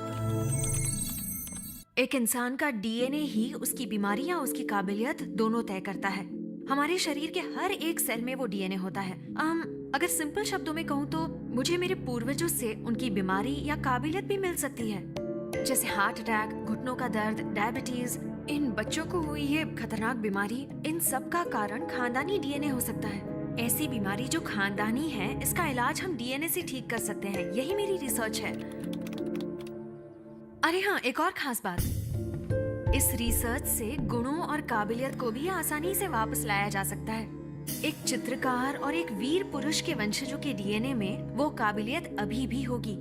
एक इंसान का डीएनए ही उसकी बीमारी या उसकी काबिलियत दोनों तय करता है। हमारे शरीर के हर एक सेल में वो डीएनए होता है। अगर सिंपल शब्दों में कहूँ तो मुझे मेरे पूर्वजों से उनकी बीमारी या काबिलियत भी मिल सकती है, जैसे हार्ट अटैक, घुटनों का दर्द, डायबिटीज। इन बच्चों को हुई ये खतरनाक बीमारी, इन सब का कारण खानदानी डीएनए हो सकता है। ऐसी बीमारी जो खानदानी है, इसका इलाज हम डीएनए से ठीक कर सकते हैं। यही मेरी रिसर्च है। अरे हाँ, एक और खास बात, इस रिसर्च से गुणों और काबिलियत को भी आसानी से वापस लाया जा सकता है। एक चित्रकार और एक वीर पुरुष के वंशजों के डीएनए में वो काबिलियत अभी भी होगी।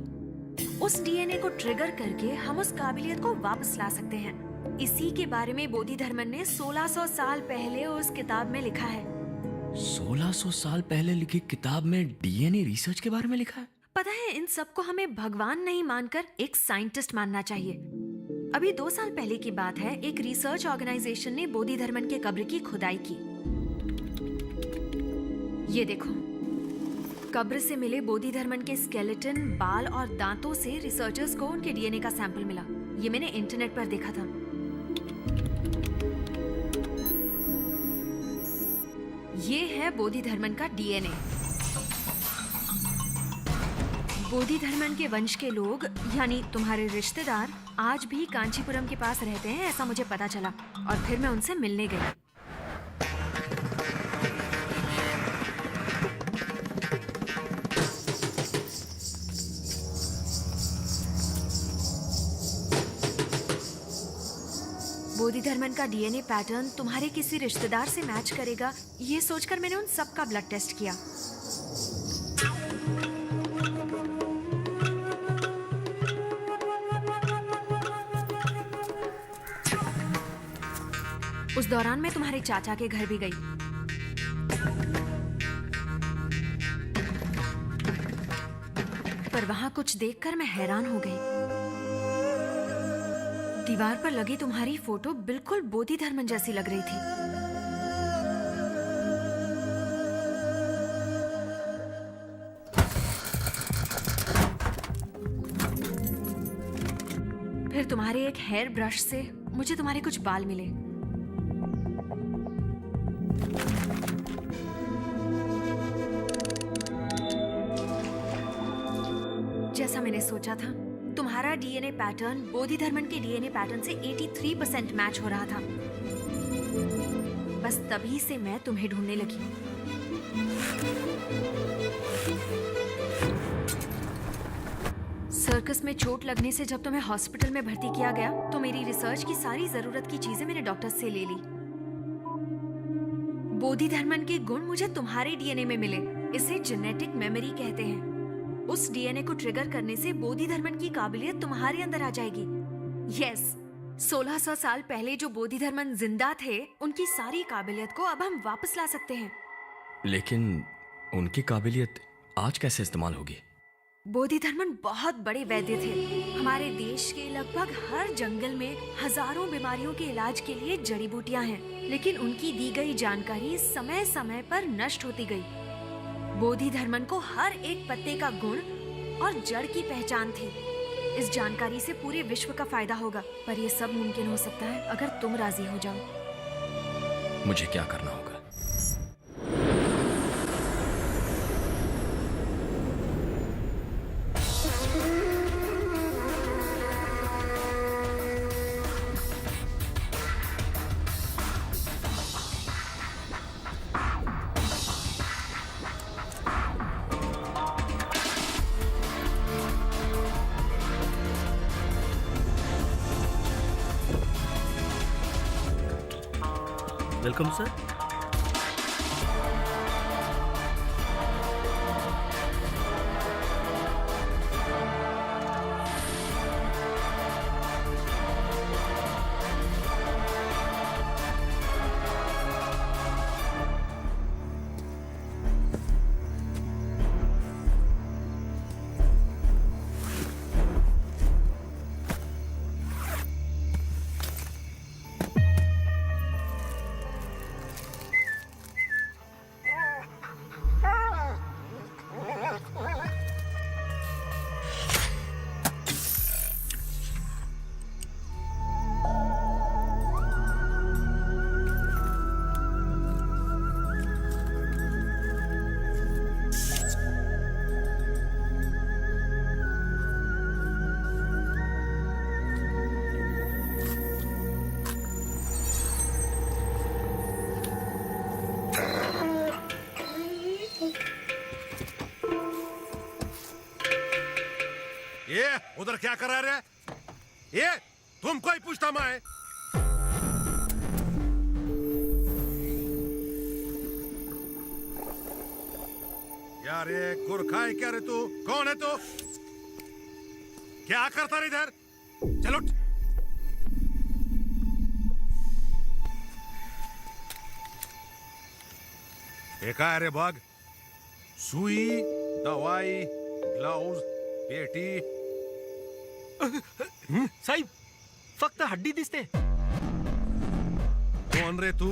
उस डीएनए को ट्रिगर करके हम उस काबिलियत को वापस ला सकते हैं। इसी के बारे में बोधिधर्मन ने 1600 साल पहले उस किताब में लिखा है। 1600 साल पहले लिखी किताब में डीएनए रिसर्च के बारे में लिखा है? पता है, इन सबको हमें भगवान नहीं मानकर एक साइंटिस्ट मानना चाहिए। अभी 2 साल पहले की बात है, एक रिसर्च ऑर्गेनाइजेशन ने बोधिधर्मन के कब्र की खुदाई की। ये देखो, कब्र से मिले बोधिधर्मन के स्केलेटन, बाल और दांतों से रिसर्चर्स को उनके डीएनए का सैंपल मिला। ये मैंने इंटरनेट पर देखा था। ये है बोधिधर्मन का डीएनए। बोधिधर्मन के वंश के लोग, यानी तुम्हारे रिश्तेदार, आज भी कांचीपुरम के पास रहते हैं, ऐसा मुझे पता चला। और फिर मैं उनसे मिलने गई। बोधिधर्मन का डीएनए पैटर्न तुम्हारे किसी रिश्तेदार से मैच करेगा, ये सोचकर मैंने उन सब का ब्लड टेस्ट किया। उस दौरान मैं तुम्हारे चाचा के घर भी गई। पर वहां कुछ देखकर मैं हैरान हो गई। दीवार पर लगी तुम्हारी फोटो बिल्कुल बोधिधर्मन जैसी लग रही थी। फिर तुम्हारे एक हेयर ब्रश से मुझे तुम्हारे कुछ बाल मिले। जैसा मैंने सोचा था, तुम्हारा डीएनए पैटर्न बोधिधर्मन के डीएनए पैटर्न से 83% मैच हो रहा था। बस तभी से मैं तुम्हें ढूंढने लगी। सर्कस में चोट लगने से जब तुम्हें हॉस्पिटल में भर्ती किया गया, तो मेरी रिसर्च की सारी जरूरत की चीजें मैंने डॉक्टर से ले ली। बोधिधर्मन के गुण मुझे तुम्हारे डीएनए में मिले। इसे जेनेटिक मेमोरी कहते हैं। उस डीएनए को ट्रिगर करने से बोधिधर्मन की काबिलियत तुम्हारे अंदर आ जाएगी। यस, 1600 साल पहले जो बोधिधर्मन जिंदा थे, उनकी सारी काबिलियत को अब हम वापस ला सकते हैं। लेकिन उनकी काबिलियत आज कैसे इस्तेमाल होगी? बोधिधर्मन बहुत बड़े वैद्य थे। हमारे देश के लगभग हर जंगल में हजारों बीमारियों के इलाज के लिए जड़ी बूटियां हैं, लेकिन उनकी दी गई जानकारी समय समय पर नष्ट होती गई। बोधिधर्मन को हर एक पत्ते का गुण और जड़ की पहचान थी। इस जानकारी से पूरे विश्व का फायदा होगा, पर यह सब मुमकिन हो सकता है अगर तुम राजी हो जाओ। मुझे क्या करना होगा? Welcome sir. इधर क्या कर रहे? ये तुमको ही पूछता मैं। यार ये गुरखा है क्या रे तू? कौन है तू? क्या करता रे इधर? चलो एक है रे बाग, सुई, दवाई, ग्लव्स, पेटी। साहिब फक्त हड्डी दिसते. कौन रे तू?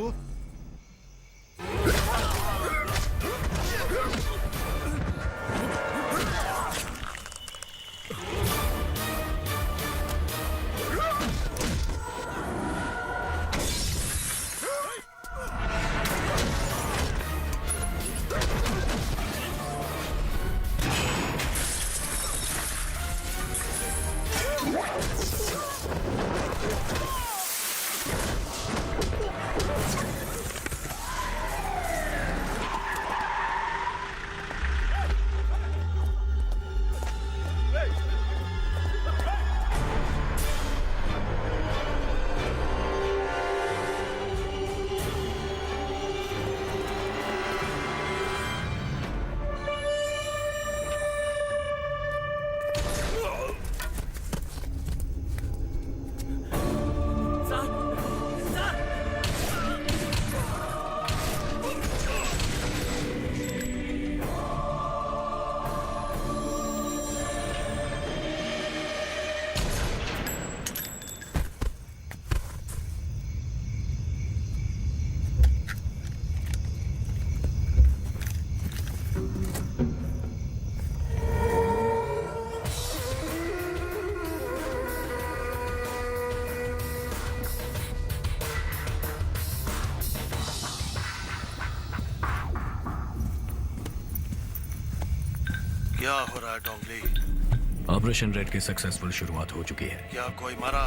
क्या हो रहा है डोंगली? ऑपरेशन रेड की सक्सेसफुल शुरुआत हो चुकी है. क्या कोई मरा?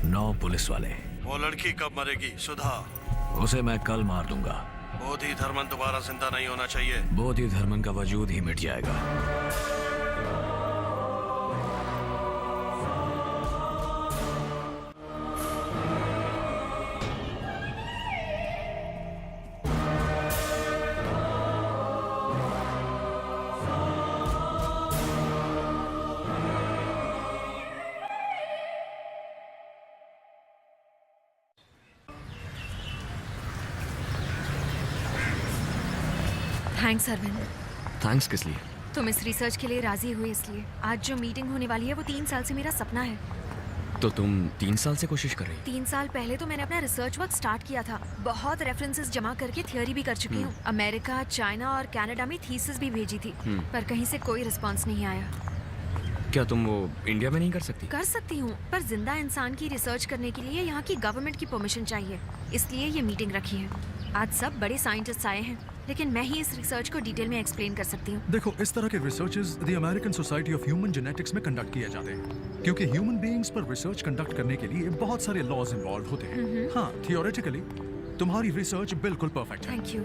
9 पुलिस वाले. वो लड़की कब मरेगी? सुधा? उसे मैं कल मार दूंगा. बोधि धर्मन दोबारा जिंदा नहीं होना चाहिए. बोधि धर्मन का वजूद ही मिट जाएगा. थैंक्स अरविंद. थैंक्स किस लिए? तुम इस रिसर्च के लिए राजी हुए इसलिए. आज जो मीटिंग होने वाली है वो 3 साल से मेरा सपना है. तो तुम 3 साल से कोशिश कर रही? 3 साल पहले तो मैंने अपना रिसर्च वर्क स्टार्ट किया था. बहुत रेफरेंसेस जमा करके थियोरी भी कर चुकी हूँ. अमेरिका, चाइना और कनाडा में थीसिस भी भेजी थी, पर कहीं से कोई रिस्पांस नहीं आया. क्या तुम वो इंडिया में नहीं कर सकती? कर सकती हूँ, पर जिंदा इंसान की रिसर्च करने के लिए यहाँ की गवर्नमेंट की परमिशन चाहिए. इसलिए ये मीटिंग रखी है. आज सब बड़े साइंटिस्ट आए हैं, लेकिन मैं ही इस रिसर्च को डिटेल में एक्सप्लेन कर सकती हूँ. देखो, इस तरह के researches the American society of human genetics में कंडक्ट किए जाते हैं, क्योंकि ह्यूमन बीइंग्स पर रिसर्च कंडक्ट करने के लिए बहुत सारे लॉज इन्वॉल्व होते हैं. हाँ, थियोरेटिकली तुम्हारी रिसर्च बिल्कुल परफेक्ट है. Thank you.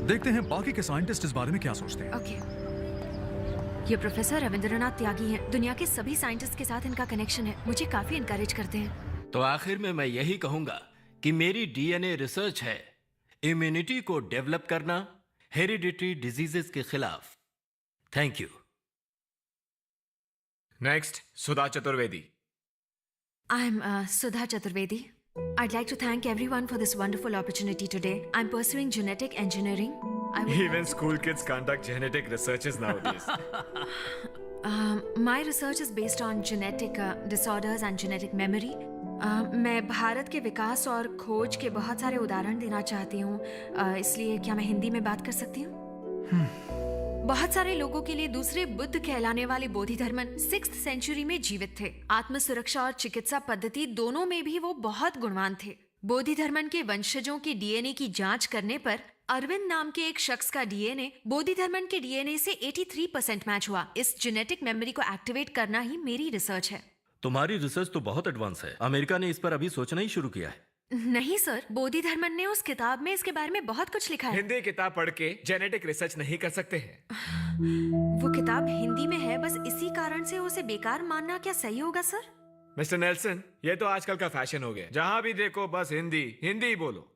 देखते हैं बाकी के साइंटिस्ट इस बारे में क्या सोचते हैं. ओके. ये प्रोफेसर रविंद्रनाथ त्यागी हैं. दुनिया के सभी साइंटिस्ट के साथ इनका कनेक्शन है. मुझे काफी इनकरेज करते हैं. तो आखिर में मैं यही कहूंगा कि मेरी डीएनए रिसर्च है इम्यूनिटी को डेवलप करना हेरिडिटरी डिजीजेस के खिलाफ. Thank you. Next, Sudha Chaturvedi. I am Sudha Chaturvedi. I'd like to thank everyone for this wonderful opportunity today. I'm pursuing genetic engineering. Even school kids conduct genetic researches nowadays. My research is based on genetic disorders and genetic memory. मैं भारत के विकास और खोज के बहुत सारे उदाहरण देना चाहती हूँ. इसलिए क्या मैं हिंदी में बात कर सकती हूँ? बहुत सारे लोगों के लिए दूसरे बुद्ध कहलाने वाले बोधि धर्मन 6th सेंचुरी में जीवित थे. आत्म सुरक्षा और चिकित्सा पद्धति दोनों में भी वो बहुत गुणवान थे. बोधि धर्मन के वंशजों के डीएनए की जांच करने पर अरविंद नाम के एक शख्स का डीएनए बोधि धर्मन के डीएनए से 83% मैच हुआ. इस जेनेटिक मेमोरी को एक्टिवेट करना ही मेरी रिसर्च है. तुम्हारी रिसर्च तो बहुत एडवांस है. अमेरिका ने इस पर अभी सोचना ही शुरू किया है. नहीं सर, बोधि धर्मन ने उस किताब में इसके बारे में बहुत कुछ लिखा है. हिंदी किताब पढ़ के जेनेटिक रिसर्च नहीं कर सकते हैं. वो किताब हिंदी में है, बस इसी कारण से उसे बेकार मानना क्या सही होगा सर? मिस्टर नेल्सन, ये तो आजकल का फैशन हो गया। जहाँ भी देखो बस हिंदी हिंदी ही बोलो।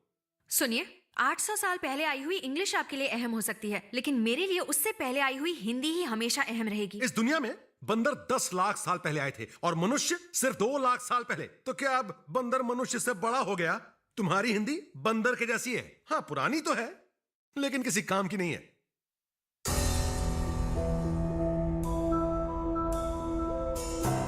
सुनिए, 800 साल पहले आई हुई इंग्लिश आपके लिए अहम हो सकती है, लेकिन मेरे लिए उससे पहले आई हुई हिंदी ही हमेशा अहम रहेगी। इस दुनिया में बंदर 10 लाख साल पहले आए थे और मनुष्य सिर्फ 2 लाख साल पहले। तो क्या अब बंदर मनुष्य से बड़ा हो गया? तुम्हारी हिंदी बंदर के जैसी है। हाँ, पुरानी तो है लेकिन किसी काम की नहीं है।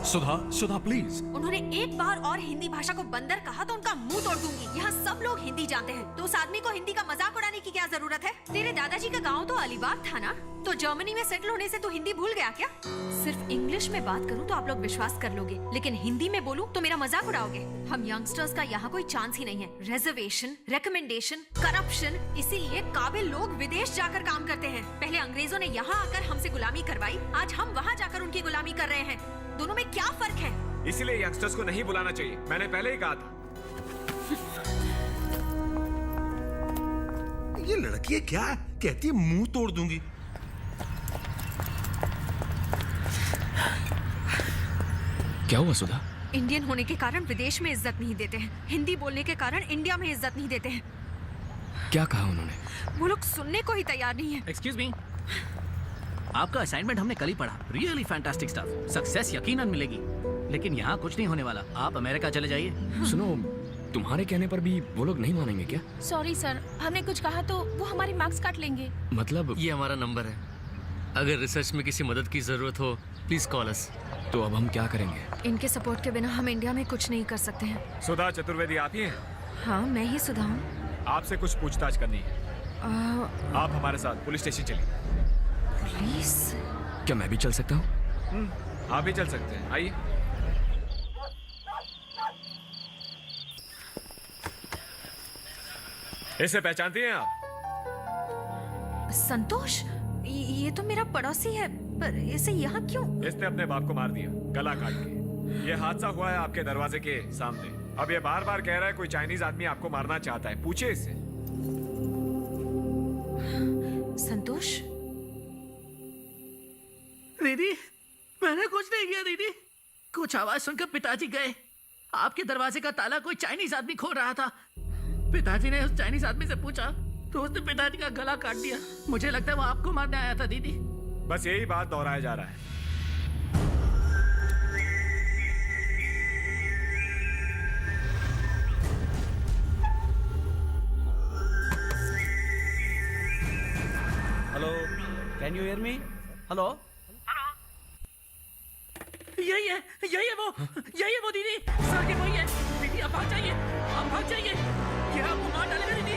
सुधा प्लीज। उन्होंने एक बार और हिंदी भाषा को बंदर कहा तो उनका मुंह तोड़ दूंगी। यहाँ सब लोग हिंदी जानते हैं, तो उस आदमी को हिंदी का मजाक उड़ाने की क्या जरूरत है? तेरे दादाजी का गांव तो अलीबाग था ना, तो जर्मनी में सेटल होने से तू हिंदी भूल गया क्या? सिर्फ इंग्लिश में बात करूँ तो आप लोग विश्वास कर लोगे, लेकिन हिंदी में बोलूँ तो मेरा मजाक उड़ाओगे। हम यंगस्टर्स का यहाँ कोई चांस ही नहीं है। रिजर्वेशन, रिकमेंडेशन, करप्शन, इसीलिए काबिल लोग विदेश जाकर काम करते हैं। पहले अंग्रेजों ने यहाँ आकर हमसे गुलामी करवाई, आज हम वहाँ जाकर उनकी गुलामी कर रहे हैं। दोनों में क्या फर्क है? इसीलिए यंगस्टर्स को नहीं बुलाना चाहिए, मैंने पहले ही कहा था। ये लड़की क्या कहती है? मुंह तोड़ दूंगी। क्या हुआ सुधा? इंडियन होने के कारण विदेश में इज्जत नहीं देते हैं, हिंदी बोलने के कारण इंडिया में इज्जत नहीं देते हैं। क्या कहा उन्होंने? वो लोग सुनने को ही तैयार नहीं है। एक्सक्यूज मी, आपका असाइनमेंट हमने कल ही पढ़ा। Really fantastic stuff. सक्सेस यकीनन मिलेगी, लेकिन यहाँ कुछ नहीं होने वाला। आप अमेरिका चले जाइए। सुनो, तुम्हारे कहने पर भी वो लोग नहीं मानेंगे क्या? सॉरी सर, हमने कुछ कहा तो वो हमारे मार्क्स काट लेंगे। मतलब ये हमारा नंबर है, अगर रिसर्च में किसी मदद की जरूरत हो प्लीज कॉल अस। तो अब हम क्या करेंगे? इनके सपोर्ट के बिना हम इंडिया में कुछ नहीं कर सकते हैं। सुधा चतुर्वेदी आप ही हैं? हाँ, मैं ही सुधा हूँ। आपसे कुछ पूछताछ करनी है। आप हमारे साथ पुलिस स्टेशन चलिए। पुलिस? क्या मैं भी चल सकता हूँ? आप भी चल सकते हैं, आइए। इसे पहचानती हैं आप? संतोष, ये तो मेरा पड़ोसी है, पर इसे यहाँ क्यों? इसने अपने बाप को मार दिया, गला काट के। ये हादसा हुआ है आपके दरवाजे के सामने। अब ये बार बार कह रहा है कोई चाइनीज आदमी आपको मारना चाहता है, पूछिए इससे। संतोष? दीदी, मैंने कुछ नहीं किया दीदी। कुछ आवाज सुनकर पिताजी गए। आपके दरवाजे का ताला कोई चाइनीज आदमी खोल रहा था। पिताजी ने उस चाइनीज आदमी से पूछा तो उसने पिताजी का गला काट दिया। मुझे लगता है वो आपको मारने आया था दीदी। बस यही बात दोहराया जा रहा है। Hello, can you hear me? Hello, यही है वो दीदी। सर, ये वही है दीदी। आप भाग जाइए, आप भाग जाइए। ये आपको मार डालेगा दीदी।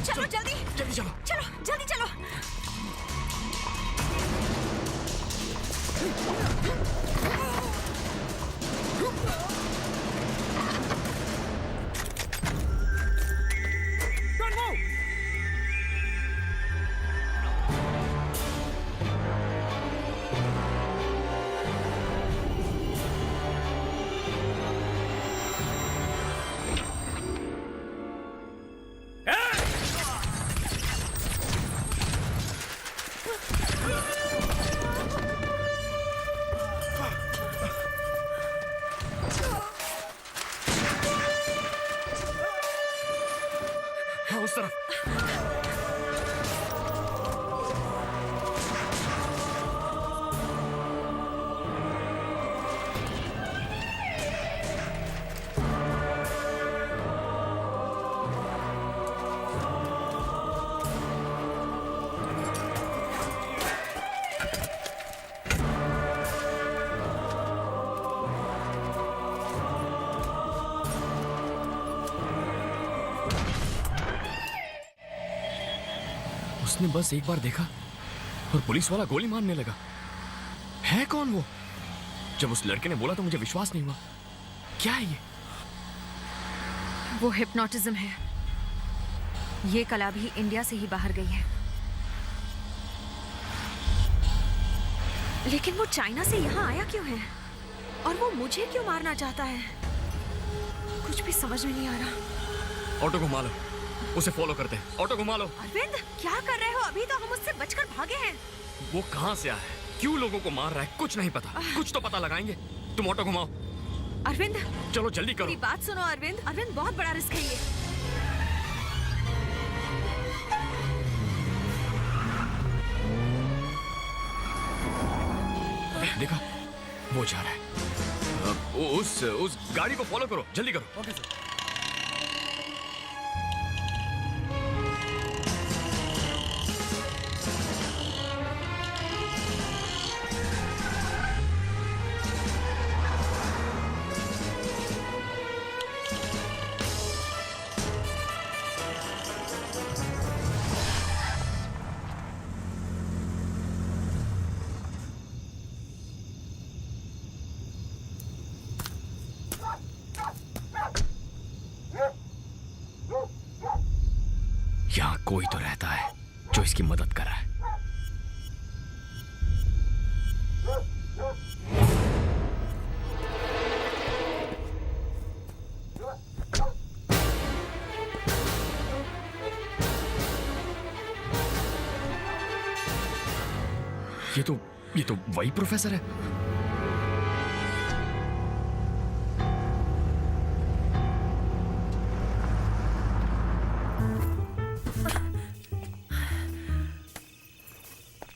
चलो जल्दी चलो, जल्दी चलो। उसने बस एक बार देखा और पुलिस वाला गोली मारने लगा। है कौन वो? जब उस लड़के ने बोला तो मुझे विश्वास नहीं हुआ। क्या है ये? वो हिप्नोटिज्म है। ये कला भी इंडिया से ही बाहर गई है, लेकिन वो चाइना से यहाँ आया क्यों है? और वो मुझे क्यों मारना चाहता है? कुछ भी समझ में नहीं आ रहा। ऑटो घुमा लो, उसे फॉलो करते हैं। ऑटो घुमा लो। अरविंद, क्या कर रहे हो? अभी तो हम उससे बचकर भागे हैं। वो कहाँ से आया है, क्यों लोगों को मार रहा है, कुछ नहीं पता। कुछ तो पता लगाएंगे। तुम ऑटो घुमाओ। अरविंद, चलो जल्दी करो। मेरी बात सुनो अरविंद। अरविंद, बहुत बड़ा रिस्क है ये। देखा, वो जा रहा है। उस गाड़ी को फॉलो करो, जल्दी करो। Okay sir. यहाँ कोई तो रहता है जो इसकी मदद कर रहा है। ये तो वही प्रोफेसर है।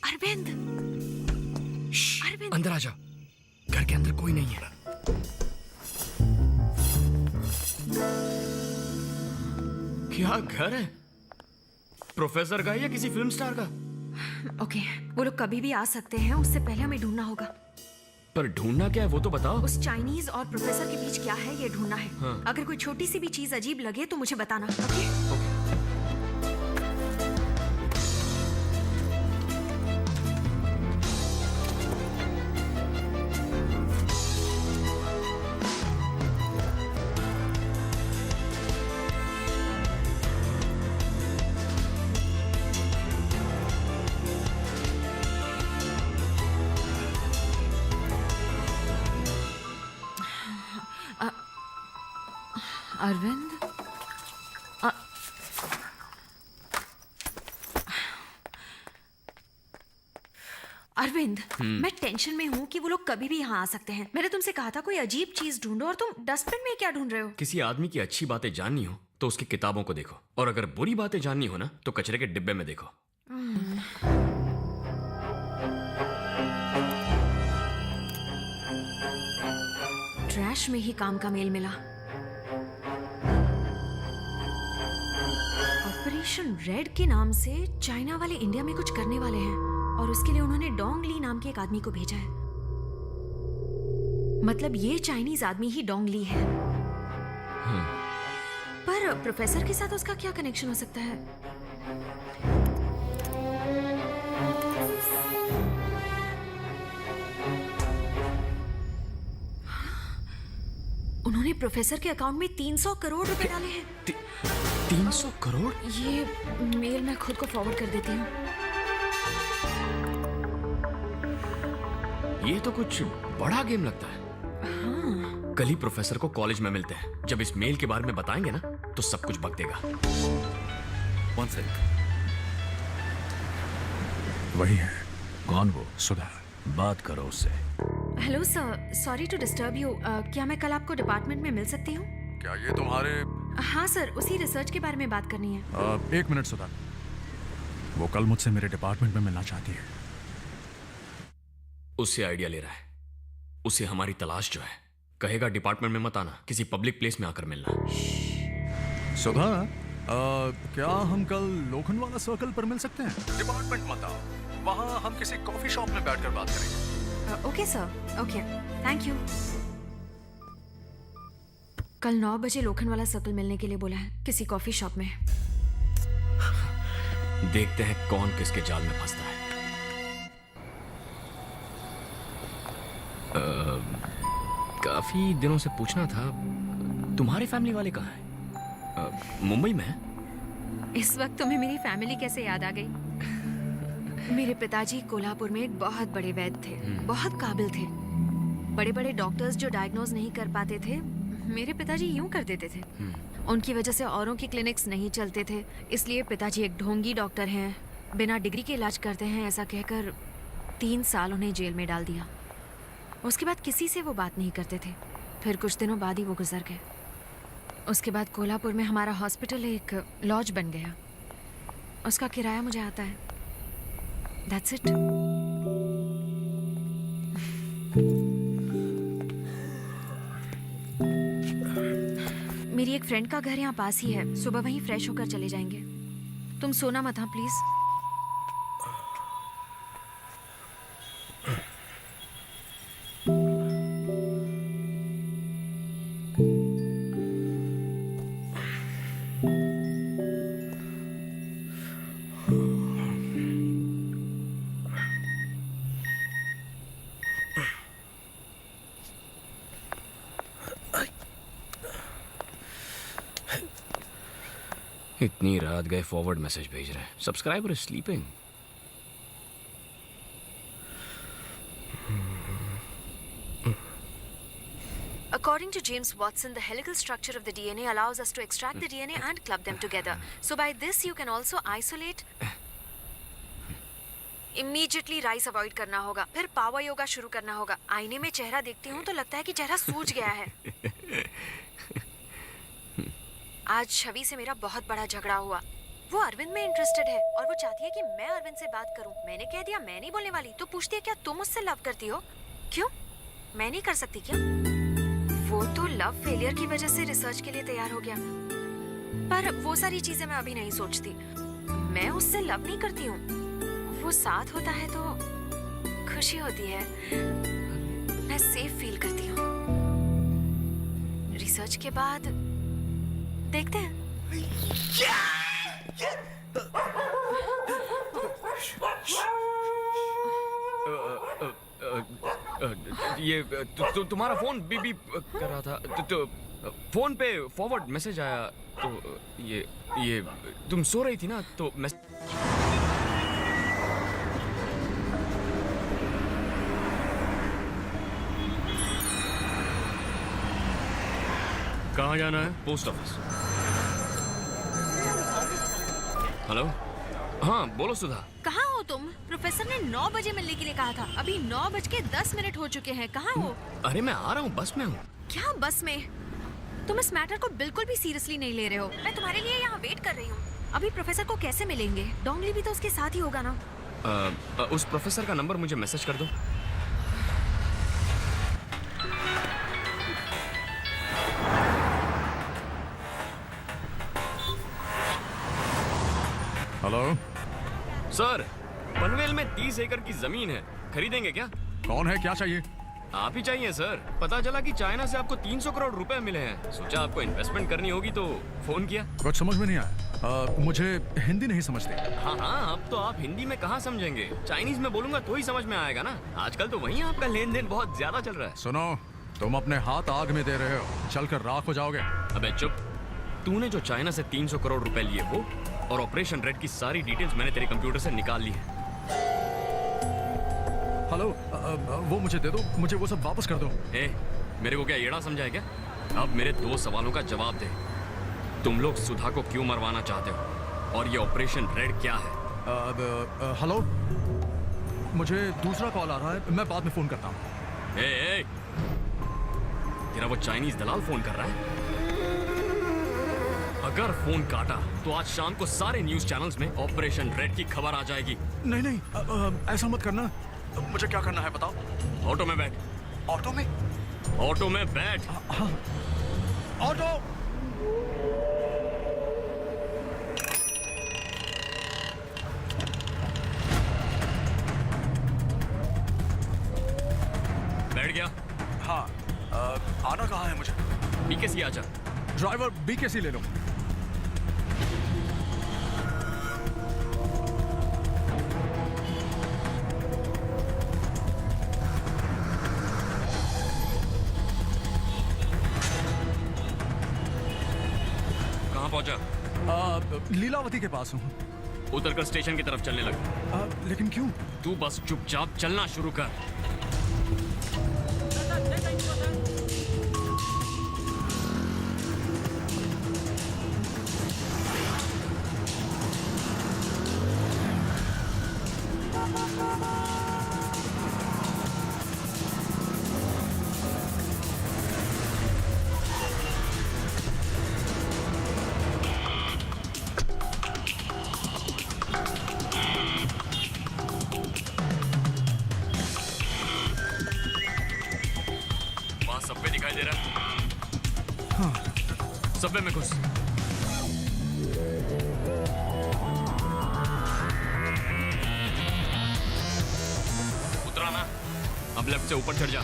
अरविंद, अंदर आ जाओ, घर के अंदर कोई नहीं है। क्या घर है? प्रोफेसर का या किसी फिल्म स्टार का? ओके, वो लोग कभी भी आ सकते हैं, उससे पहले हमें ढूंढना होगा। पर ढूंढना क्या है वो तो बताओ। उस चाइनीज और प्रोफेसर के बीच क्या है ये ढूंढना है। हाँ। अगर कोई छोटी सी भी चीज अजीब लगे तो मुझे बताना। ओके? अरविंद, अरविंद, मैं टेंशन में हूँ कि वो लोग कभी भी यहाँ आ सकते हैं। मैंने तुमसे कहा था कोई अजीब चीज ढूंढो और तुम डस्टबिन में क्या ढूंढ रहे हो? किसी आदमी की अच्छी बातें जाननी हो तो उसकी किताबों को देखो, और अगर बुरी बातें जाननी हो ना तो कचरे के डिब्बे में देखो। ट्रैश में ही काम का मेल मिला। ऑपरेशन रेड के नाम से चाइना वाले इंडिया में कुछ करने वाले हैं, और उसके लिए उन्होंने डोंग ली नाम के एक आदमी को भेजा है। मतलब ये चाइनीज आदमी ही डोंग ली है। पर प्रोफेसर के साथ उसका क्या कनेक्शन हो सकता है? उन्होंने प्रोफेसर के अकाउंट में 300 करोड़ रुपए डाले हैं। 300 करोड़? ये मेल मैं खुद को फॉरवर्ड कर देती हूँ। ये तो कुछ बड़ा गेम लगता है। हाँ। कल ही प्रोफेसर को कॉलेज में मिलते हैं। जब इस मेल के बारे में बताएंगे ना तो सब कुछ बक देगा। One sec. वही है। कौन वो? सुधा, बात करो उससे। Hello sir, sorry to disturb you. क्या मैं कल आपको डिपार्टमेंट में मिल सकती हूँ? क्या ये तुम्हारे? हाँ सर, उसी रिसर्च के बारे में बात करनी है। एक मिनट सुधा, वो कल मुझसे मेरे डिपार्टमेंट में मिलना चाहती है। उससे आइडिया ले रहा है। उसे हमारी तलाश जो है, कहेगा डिपार्टमेंट में मत आना, किसी पब्लिक प्लेस में आकर मिलना। सुधा, क्या हम कल लोखंडवाला सर्कल पर मिल सकते हैं? डिपार्टमेंट मत आओ, वहाँ हम किसी कॉफी शॉप में बैठकर बात करेंगे। Okay sir, okay, thank you. कल 9 बजे लोखंडवाला सर्कल मिलने के लिए बोला है, किसी कॉफी शॉप में। देखते हैं कौन किसके जाल में फंसता है। काफी दिनों से पूछना था, तुम्हारी फैमिली वाले कहाँ हैं? मुंबई में है? इस वक्त तुम्हें मेरी फैमिली कैसे याद आ गई? मेरे पिताजी कोल्हापुर में एक बहुत बड़े वैद्य थे, बहुत काबिल थे। बड़े बड़े डॉक्टर्स जो डायग्नोज नहीं कर पाते थे, मेरे पिताजी यूं कर देते थे। उनकी वजह से औरों की क्लिनिक्स नहीं चलते थे, इसलिए पिताजी एक ढोंगी डॉक्टर हैं, बिना डिग्री के इलाज करते हैं, ऐसा कहकर 3 साल उन्हें जेल में डाल दिया। उसके बाद किसी से वो बात नहीं करते थे। फिर कुछ दिनों बाद ही वो गुजर गए। उसके बाद कोल्हापुर में हमारा हॉस्पिटल एक लॉज बन गया। उसका किराया मुझे आता है। That's it. मेरी एक फ्रेंड का घर यहाँ पास ही है, सुबह वहीं फ्रेश होकर चले जाएंगे। तुम सोना मत हाँ प्लीज। इतनी रात गए फॉरवर्ड मैसेज भेज रहे हैं। Subscriber is sleeping. According to James Watson, the helical structure of the DNA allows us to extract the DNA and club them together. So by this you can also isolate. Immediately rice avoid करना होगा, फिर पावर योगा शुरू करना होगा। आईने में चेहरा देखती हूँ तो लगता है कि चेहरा सूज गया है। आज छवि से मेरा बहुत बड़ा झगड़ा हुआ। वो अरविंद में इंटरेस्टेड है और वो चाहती है कि मैं अरविंद से बात करूं। मैंने कह दिया मैं नहीं बोलने वाली, तो पूछती है क्या तुम मुझसे लव करती हो? क्यों? मैं नहीं कर सकती क्या? वो तो लव फेलियर की वजह से रिसर्च के लिए तैयार हो गया, पर वो सारी चीजें मैं अभी नहीं सोचती। मैं उससे लव नहीं करती हूँ, वो साथ होता है तो खुशी होती है, मैं सेफ फील करती हूँ। रिसर्च के बाद देखते हैं। ये तुम्हारा फोन बीप कर रहा था, फोन पे फॉरवर्ड मैसेज आया, तो ये तुम सो रही थी ना, तो कहाँ जाना है? Post office. हेलो, हाँ बोलो सुधा। कहाँ हो तुम? प्रोफेसर ने 9 बजे मिलने के लिए कहा था, अभी 9:10 हो चुके हैं। कहाँ हो? अरे मैं आ रहा हूँ, बस में हूँ। क्या बस में? तुम इस मैटर को बिल्कुल भी सीरियसली नहीं ले रहे हो। मैं तुम्हारे लिए यहाँ वेट कर रही हूँ। अभी प्रोफेसर को कैसे मिलेंगे? डोंगली भी तो उसके साथ ही होगा ना। उस प्रोफेसर का नंबर मुझे मैसेज कर दो। हेलो सर, पनवेल में 30 एकड़ की जमीन है, खरीदेंगे क्या? कौन है, क्या चाहिए? आप ही चाहिए सर। पता चला कि चाइना से आपको 300 करोड़ रुपए मिले हैं। सोचा आपको इन्वेस्टमेंट करनी होगी तो फोन किया। कुछ समझ में नहीं आया। मुझे हिंदी नहीं समझते। हाँ हाँ, अब तो आप हिंदी में कहाँ समझेंगे, चाइनीज में बोलूंगा तो ही समझ में आएगा ना। आजकल तो वहीं आपका लेन देन बहुत ज्यादा चल रहा है। सुनो, तुम अपने हाथ आग में दे रहे हो, चलकर राख हो जाओगे। अबे चुप। तूने जो चाइना से 300 करोड़ रुपए लिए वो, और ऑपरेशन रेड की सारी डिटेल्स मैंने तेरे कंप्यूटर से निकाल ली है। हेलो, वो मुझे दे दो, मुझे वो सब वापस कर दो। मेरे को क्या येड़ा समझा है क्या? अब मेरे 2 सवालों का जवाब दे। तुम लोग सुधा को क्यों मरवाना चाहते हो, और ये ऑपरेशन रेड क्या है? हेलो, मुझे दूसरा कॉल आ रहा है, मैं बाद में फोन करता हूँ। तेरा वो चाइनीज दलाल फोन कर रहा है? अगर फोन काटा तो आज शाम को सारे न्यूज चैनल्स में ऑपरेशन रेड की खबर आ जाएगी। नहीं नहीं, ऐसा मत करना। मुझे क्या करना है बताओ? ऑटो में बैठ। ऑटो में? ऑटो में बैठ। हाँ, ऑटो। बैठ गया? हाँ, आना कहाँ है मुझे? बीकेसी आजा। ड्राइवर बीकेसी ले लो। पहुंचा? लीलावती के पास हूँ। उतरकर स्टेशन की तरफ चलने लगा। लेकिन क्यों? तू बस चुपचाप चलना शुरू कर। सबवे दिखाई दे रहा है? हाँ। सबवे में घुस। उतरा ना? अब लेफ्ट से ऊपर चढ़ जा।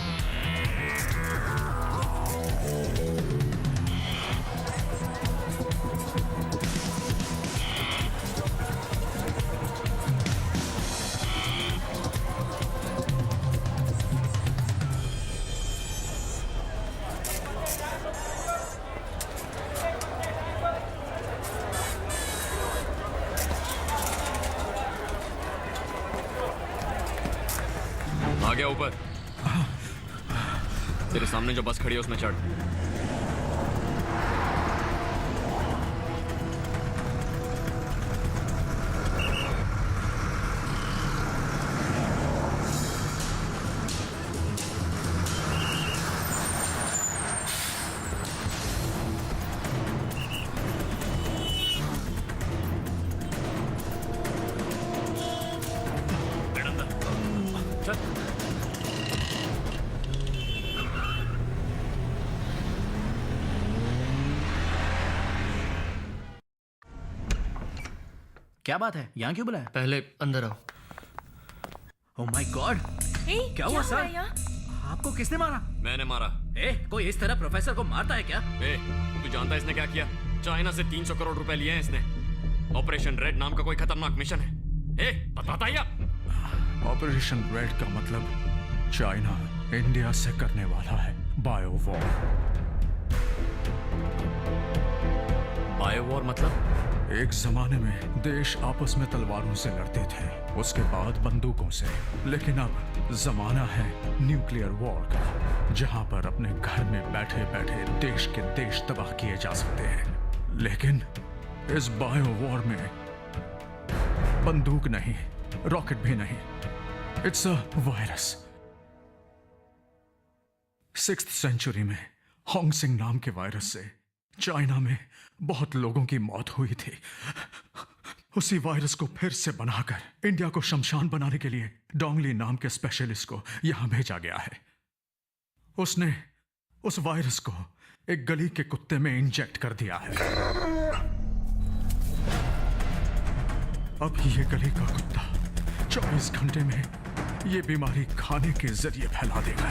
आ गया ऊपर। तेरे सामने जो बस खड़ी है उसमें चढ़। क्या बात है? यहाँ क्यों बुलाया? पहले अंदर आओ। Oh my God! क्या हुआ सर? आपको किसने मारा? मैंने मारा। कोई इस तरह प्रोफेसर को मारता है क्या? तू जानता है इसने क्या किया? चाइना से 300 करोड़ रुपए लिए हैं इसने। ऑपरेशन रेड नाम का कोई खतरनाक मिशन है। बताता या? ऑपरेशन रेड का मतलब चाइना इंडिया से करने वाला है बायो वॉर। बायो वॉर मतलब? एक जमाने में देश आपस में तलवारों से लड़ते थे, उसके बाद बंदूकों से। लेकिन अब जमाना है न्यूक्लियर वॉर का, जहां पर अपने घर में बैठे बैठे देश के देश तबाह किए जा सकते हैं। लेकिन इस बायो वॉर में बंदूक नहीं, रॉकेट भी नहीं, it's a virus. 6th century में होंगसिंग नाम के वायरस से चाइना में बहुत लोगों की मौत हुई थी। उसी वायरस को फिर से बनाकर इंडिया को शमशान बनाने के लिए डोंगली नाम के स्पेशलिस्ट को यहां भेजा गया है। उसने उस वायरस को एक गली के कुत्ते में इंजेक्ट कर दिया है। अब ये गली का कुत्ता 24 घंटे में ये बीमारी खाने के जरिए फैला देगा।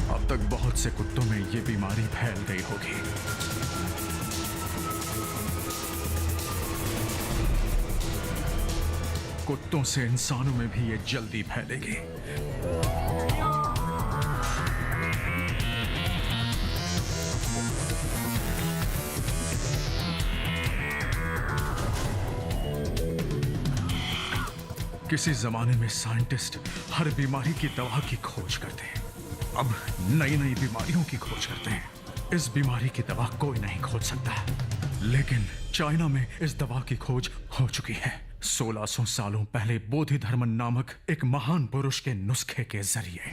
अब तक बहुत से कुत्तों में ये बीमारी फैल गई होगी। कुत्तों से इंसानों में भी ये जल्दी फैलेगी। किसी जमाने में साइंटिस्ट हर बीमारी की दवा की खोज करते हैं, अब नई नई बीमारियों की खोज करते हैं। इस बीमारी की दवा कोई नहीं खोज सकता, लेकिन चाइना में इस दवा की खोज हो चुकी है 1600 सालों पहले बोधि धर्मन नामक एक महान पुरुष के नुस्खे के जरिए।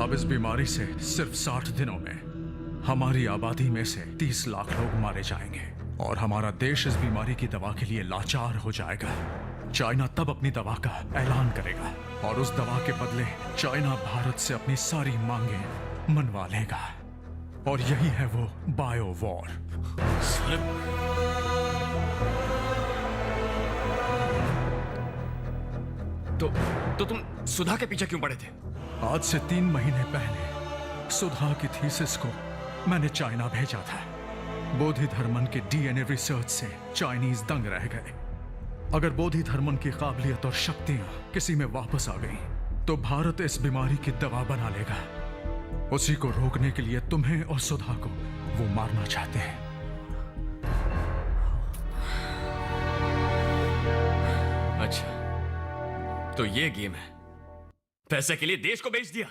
अब इस बीमारी से सिर्फ 60 दिनों में हमारी आबादी में से 30 लाख लोग मारे जाएंगे और हमारा देश इस बीमारी की दवा के लिए लाचार हो जाएगा। चाइना तब अपनी दवा का ऐलान करेगा और उस दवा के बदले चाइना भारत से अपनी सारी मांगें मनवा लेगा। और यही है वो बायो वॉर। तो तुम सुधा के पीछे क्यों पड़े थे? आज से 3 महीने पहले सुधा की थीसिस को मैंने चाइना भेजा था। बोधि धर्मन के डीएनए रिसर्च से चाइनीज दंग रह गए। अगर बोधि धर्मन की काबिलियत और शक्तियां किसी में वापस आ गई तो भारत इस बीमारी की दवा बना लेगा। उसी को रोकने के लिए तुम्हें और सुधा को वो मारना चाहते हैं। अच्छा, तो ये गेम है। पैसे के लिए देश को बेच दिया।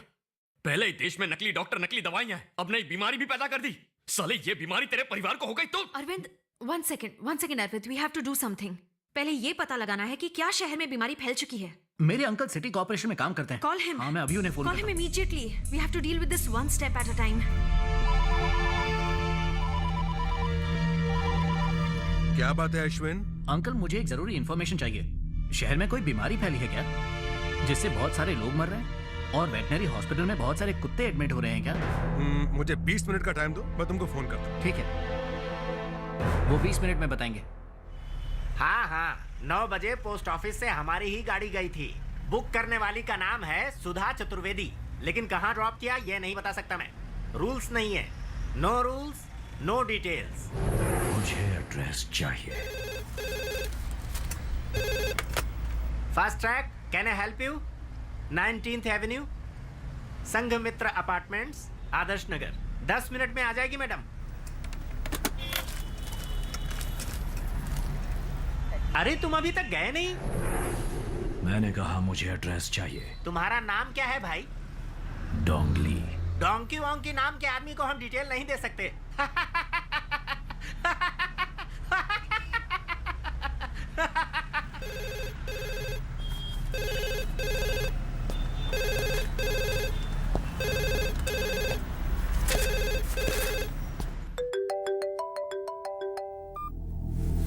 पहले ही देश में नकली डॉक्टर, नकली दवाइयां हैं, अब नई बीमारी भी पैदा कर दी। साले ये बीमारी तेरे परिवार को हो गई तो। Arvind, one second Arvind, we have to do something। पहले ये पता लगाना है कि क्या शहर में बीमारी फैल चुकी है। मेरे अंकल सिटी कॉर्पोरेशन में काम करते हैं। Call him। हाँ, मैं अभी उन्हें phone Call him immediately। We have to deal with this one step at a time। क्या बात है अश्विन? अंकल, मुझे एक जरूरी इंफॉर्मेशन चाहिए। शहर में कोई बीमारी फैली है क्या, जिससे बहुत सारे लोग मर रहे हैं? और वेटनरी हॉस्पिटल में बहुत सारे कुत्ते एडमिट हो रहे हैं क्या? मुझे 20 मिनट का टाइम दो, मैं तुमको फोन करता हूँ। ठीक है, वो 20 मिनट में बताएंगे। हाँ, 9 बजे पोस्ट ऑफिस से हमारी ही गाड़ी गई थी। बुक करने वाली का नाम है सुधा चतुर्वेदी, लेकिन कहाँ ड्रॉप किया ये नहीं बता सकता मैं। रूल्स नहीं है। No rules, no details. मुझे एड्रेस चाहिए। Fast track, can I help you? 19th avenue, Sanghamitra apartments, Adarsh Nagar. 10 minute में आ जाएगी मैडम। अरे तुम अभी तक गए नहीं? मैंने कहा मुझे एड्रेस चाहिए। तुम्हारा नाम क्या है भाई? डोंगली। डोंकी वोंकी नाम के आदमी को हम डिटेल नहीं दे सकते।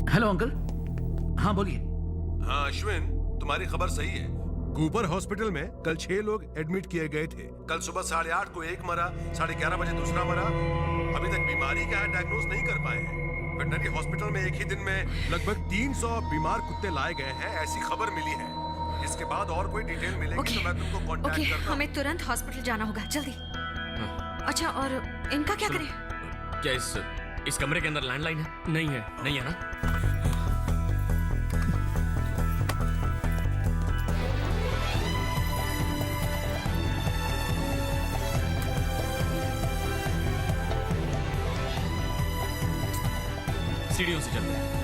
Hello uncle. हाँ बोलिए। हाँ अश्विन, तुम्हारी खबर सही है। कूपर हॉस्पिटल में कल 6 लोग एडमिट किए गए थे। कल सुबह 8:30 को एक मरा, 11:30 बजे दूसरा मरा। अभी तक बीमारी का डायग्नोज नहीं कर पाए हैं। वेटनरी हॉस्पिटल में एक ही दिन में लगभग 300 बीमार कुत्ते लाए गए हैं, ऐसी खबर मिली है। इसके बाद और कोई डिटेल मिलेगी तो मैं तुमको कांटेक्ट करता हूं। हमें तुरंत हॉस्पिटल जाना होगा, जल्दी। अच्छा, और इनका क्या करें? क्या इस कमरे के अंदर लैंडलाइन है? नहीं है ना? सीढ़ियों से चलते हैं।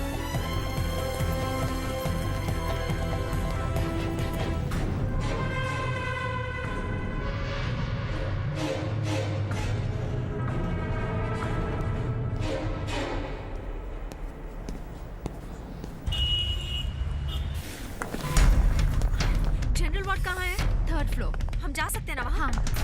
जनरल वार्ड कहाँ है? 3rd floor. हम जा सकते हैं ना वहाँ? हाँ।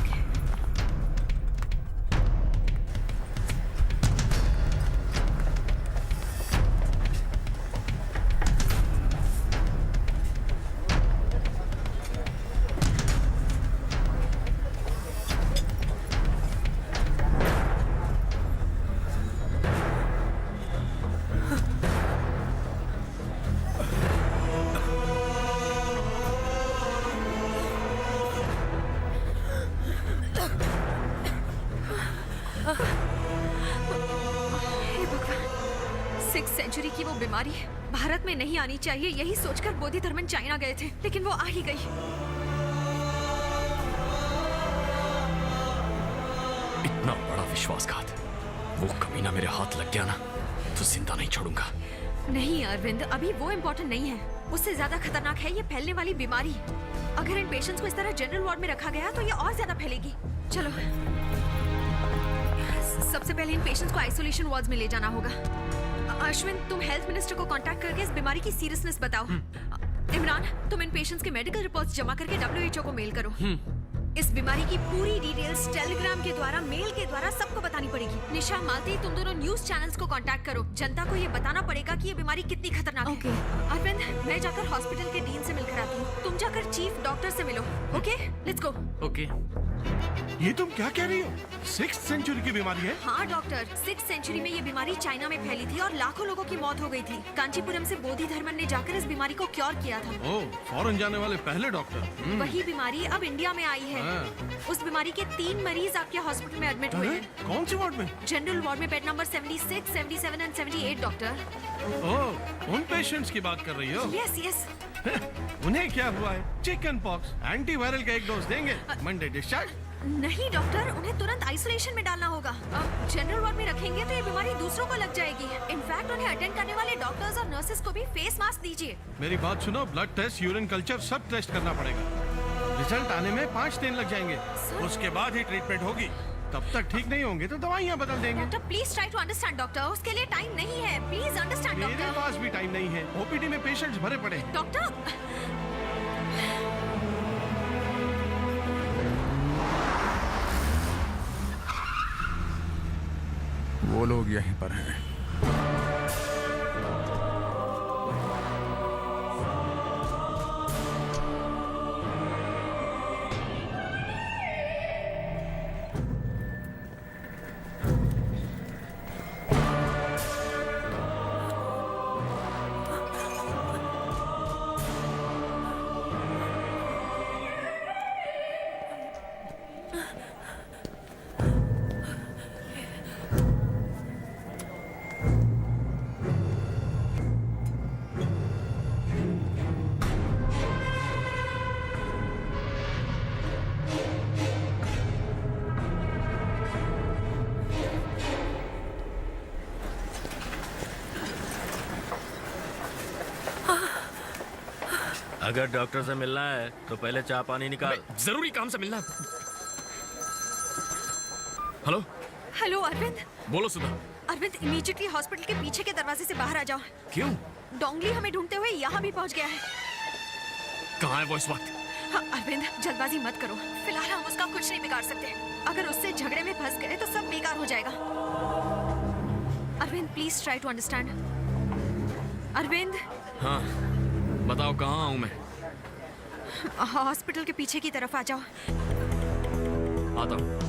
सेंचुरी की वो बीमारी भारत में नहीं आनी चाहिए, यही सोचकर बोधि धर्मन चाइना गए थे, लेकिन वो आ ही गई। इतना बड़ा विश्वासघात, वो कमीना मेरे हाथ लग गया ना तो जिंदा नहीं छोड़ूंगा। नहीं अरविंद, अभी वो इम्पोर्टेंट नहीं है, उससे ज्यादा खतरनाक है ये फैलने वाली बीमारी। अगर इन पेशेंट्स को इस तरह जनरल वार्ड में रखा गया तो ये और ज्यादा फैलेगी। चलो, सबसे पहले इन पेशेंट्स को आइसोलेशन वार्ड्स में ले जाना होगा। अश्विन, तुम हेल्थ मिनिस्टर को कांटेक्ट करके इस बीमारी की सीरियसनेस बताओ। इमरान, तुम इन पेशेंट्स के मेडिकल रिपोर्ट्स जमा करके WHO को मेल करो। इस बीमारी की पूरी डिटेल्स टेलीग्राम के द्वारा, मेल के द्वारा सबको बतानी पड़ेगी। निशा, मालती, तुम दोनों न्यूज चैनल्स को कांटेक्ट करो। जनता को ये बताना पड़ेगा कि ये बीमारी कितनी खतरनाक है। अरविंद, मैं जाकर हॉस्पिटल के डीन से मिलकर आती हूँ। तुम जाकर चीफ डॉक्टर से मिलो। Okay, let's go. ओके। ये तुम क्या कह रही हो? 6th सेंचुरी की बीमारी है? हाँ डॉक्टर, 6th सेंचुरी में ये बीमारी चाइना में फैली थी और लाखों लोगों की मौत हो गई थी। कांचीपुरम से बोधि धर्मन ने जाकर इस बीमारी को क्योर किया था। ओह, फॉरेन जाने वाले पहले डॉक्टर। वही बीमारी अब इंडिया में आई है। उस बीमारी के 3 मरीज आपके हॉस्पिटल में एडमिट हुए हैं। कौन सी वार्ड में? जनरल वार्ड में, बेड नंबर 76, 77 एंड 78 डॉक्टर। ओह, उन पेशेंट्स की बात कर रही हो? Yes yes. उन्हें क्या हुआ है? Chicken pox. एंटीवायरल का एक डोज देंगे, मंडे डिस्चार्ज। नहीं डॉक्टर, उन्हें तुरंत आइसोलेशन में डालना होगा। अब जनरल वार्ड में रखेंगे तो ये बीमारी दूसरों को लग जाएगी। इनफैक्ट उन्हें अटेंड करने वाले डॉक्टर्स और नर्सेस को भी फेस मास्क दीजिए। मेरी बात सुनो, ब्लड टेस्ट, यूरिन कल्चर सब टेस्ट करना पड़ेगा। रिजल्ट आने में 5 दिन लग जाएंगे। उसके बाद ही ट्रीटमेंट होगी। तब तक ठीक नहीं होंगे तो दवाइयाँ बदल देंगे। Doctor please try to understand doctor, उसके लिए टाइम नहीं है। प्लीज अंडरस्टैंड मेरे डॉक्टर। पास भी टाइम नहीं है। ओपीडी में पेशेंट्स भरे पड़े। डॉक्टर, वो लोग यहीं पर हैं। अगर डॉक्टर से मिलना है तो पहले चाय पानी निकाल। जरूरी काम से मिलना। Hello hello Arvind. बोलो सुधा। अरविंद, इमीडिएटली हॉस्पिटल के पीछे के दरवाजे से बाहर आ जाओ। क्यों? डोंगली हमें ढूंढते हुए यहाँ भी पहुँच गया है। कहाँ है वो इस वक्त? हाँ, अरविंद जल्दबाजी मत करो। फिलहाल हम उसका कुछ नहीं बिगाड़ सकते। अगर उससे झगड़े में फंस गए तो सब बेकार हो जाएगा। Arvind please try to understand. Arvind. हाँ बताओ, कहाँ हूँ मैं? हॉस्पिटल के पीछे की तरफ आ जाओ। आता हूँ।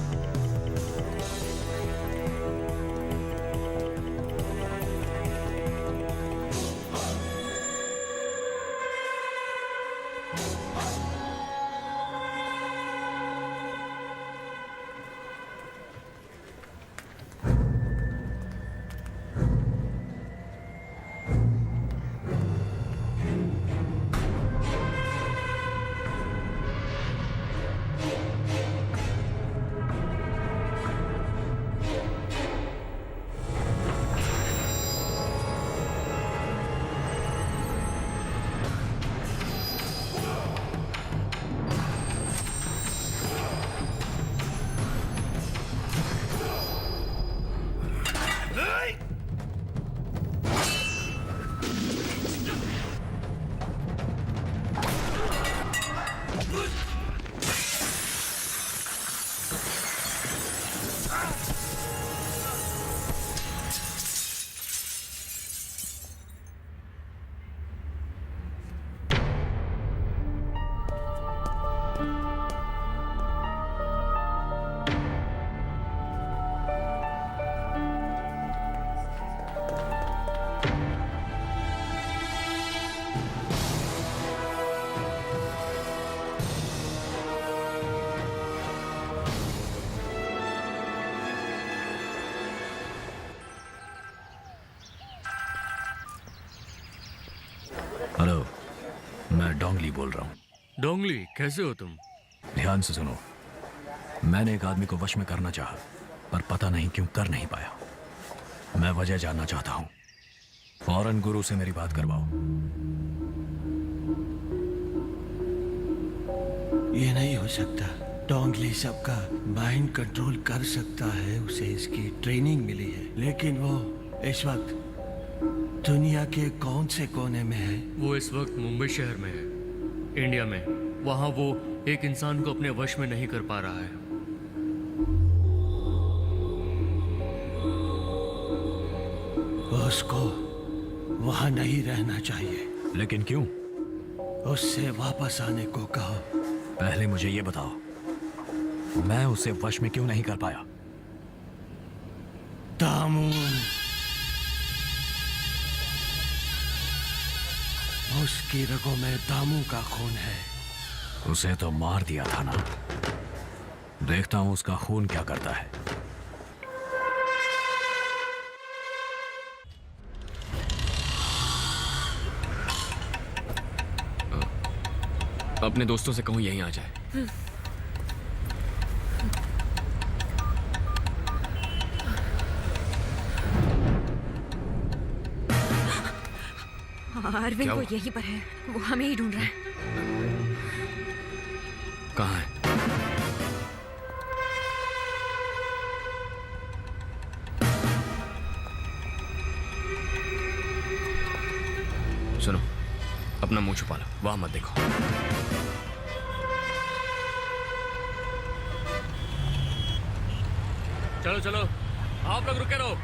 हेलो, मैं डोंगली बोल रहा हूँ। डोंगली, कैसे हो तुम? ध्यान से सुनो। मैंने एक आदमी को वश में करना चाहा, पर पता नहीं क्यों कर नहीं पाया। मैं वजह जानना चाहता हूँ। फौरन गुरु से मेरी बात करवाओ। ये नहीं हो सकता। डोंगली सबका माइंड कंट्रोल कर सकता है, उसे इसकी ट्रेनिंग मिली है। लेकिन वो इस वक्त दुनिया के कौन से कोने में है? वो इस वक्त मुंबई शहर में है, इंडिया में। वहाँ वो एक इंसान को अपने वश में नहीं कर पा रहा है। उसको वहां नहीं रहना चाहिए। लेकिन क्यों? उससे वापस आने को कहो। पहले मुझे ये बताओ, मैं उसे वश में क्यों नहीं कर पाया? दामू, उसकी रगों में दामू का खून है। उसे तो मार दिया था ना। देखता हूं उसका खून क्या करता है। अपने दोस्तों से कहूं यहीं आ जाए। अरविंद वो यहीं पर है, वो हमें ही ढूंढ रहा है। कहाँ है? सुनो, अपना मुंह छुपा लो, वहां मत देखो। चलो चलो, आप लोग रुके रहो।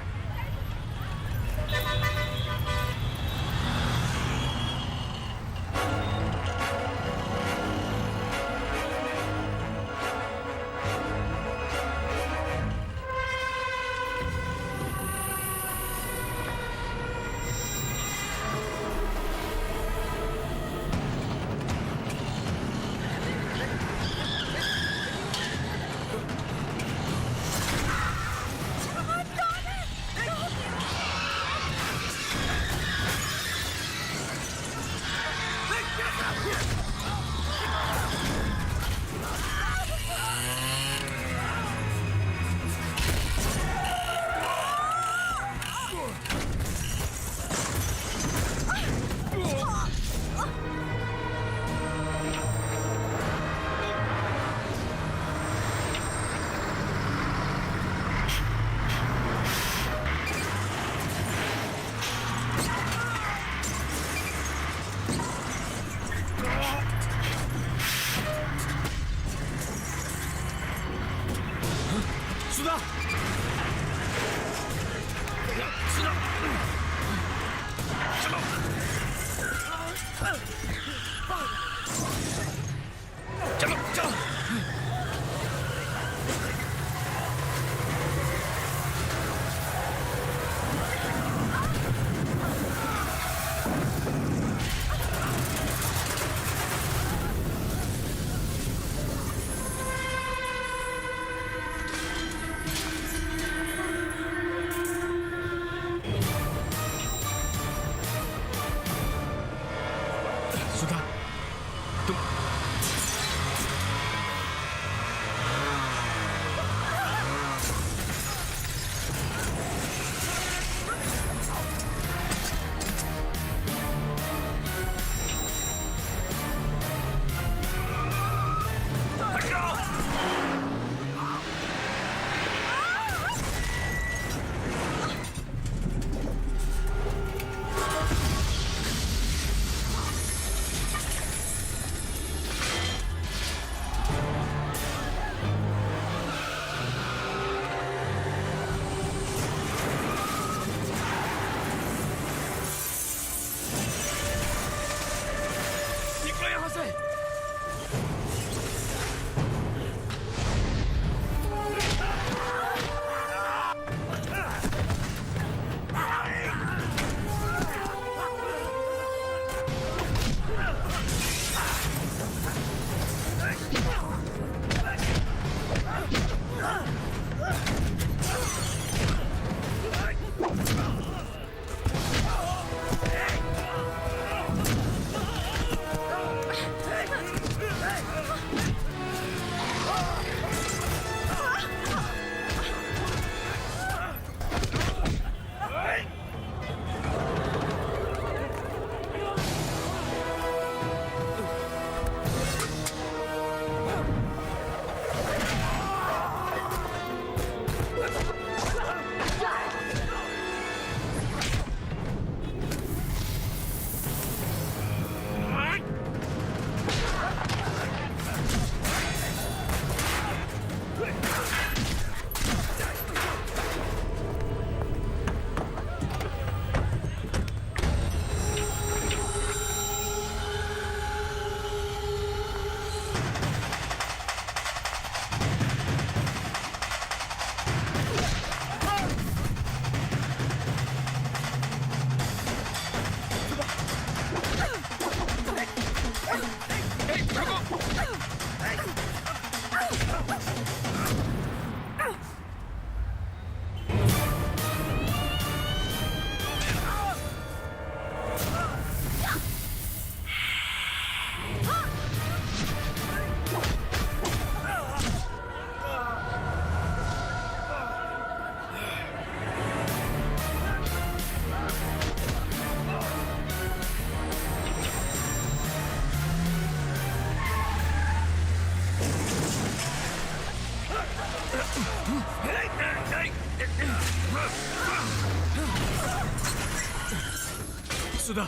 सुधा,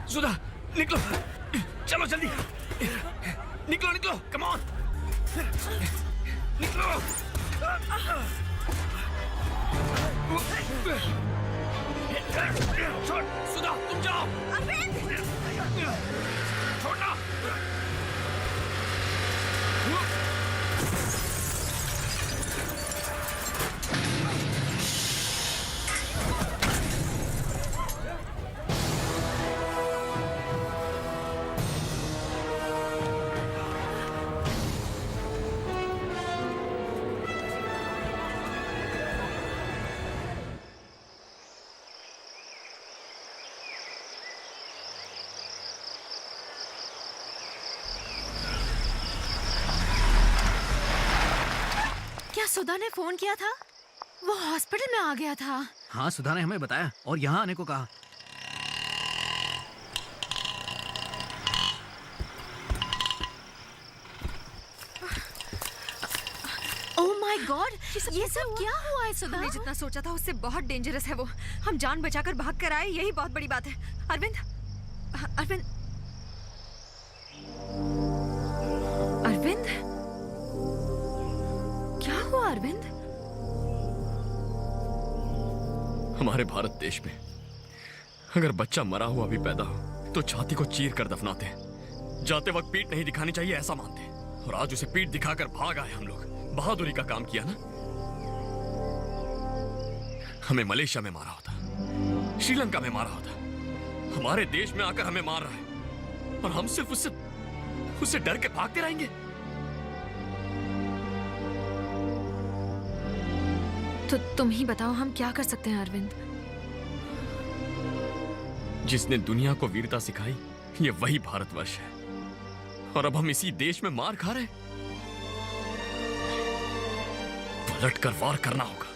सुधा, निकलो, चलो जल्दी, निकलो निकलो, कम ऑन, निकलो। छोड़, सुधा, तुम जाओ। छोड़ना। क्या सुधा ने फोन किया था? वो हॉस्पिटल में आ गया था। हाँ, सुधा ने हमें बताया और यहाँ आने को कहा। ओह माय गॉड, ये सब क्या हुआ है सुधा? हमने जितना सोचा था उससे बहुत डेंजरस है वो। हम जान बचाकर भाग कर आए, यही बहुत बड़ी बात है। अरविंद, अरविंद, अरविंद, क्या हुआ अरविंद? हमारे भारत देश में अगर बच्चा मरा हुआ भी पैदा हो तो छाती को चीर कर दफनाते हैं। जाते वक्त पीठ नहीं दिखानी चाहिए ऐसा मानते हैं। और आज उसे पीठ दिखाकर भाग आए हम लोग। बहादुरी का काम किया ना। हमें मलेशिया में मारा होता, श्रीलंका में मारा होता, हमारे देश में आकर हमें मार रहा है और हम सिर्फ उससे डर के भागते रहेंगे। तो तुम ही बताओ हम क्या कर सकते हैं अरविंद? जिसने दुनिया को वीरता सिखाई ये वही भारतवर्ष है और अब हम इसी देश में मार खा रहे हैं। पलट कर वार करना होगा।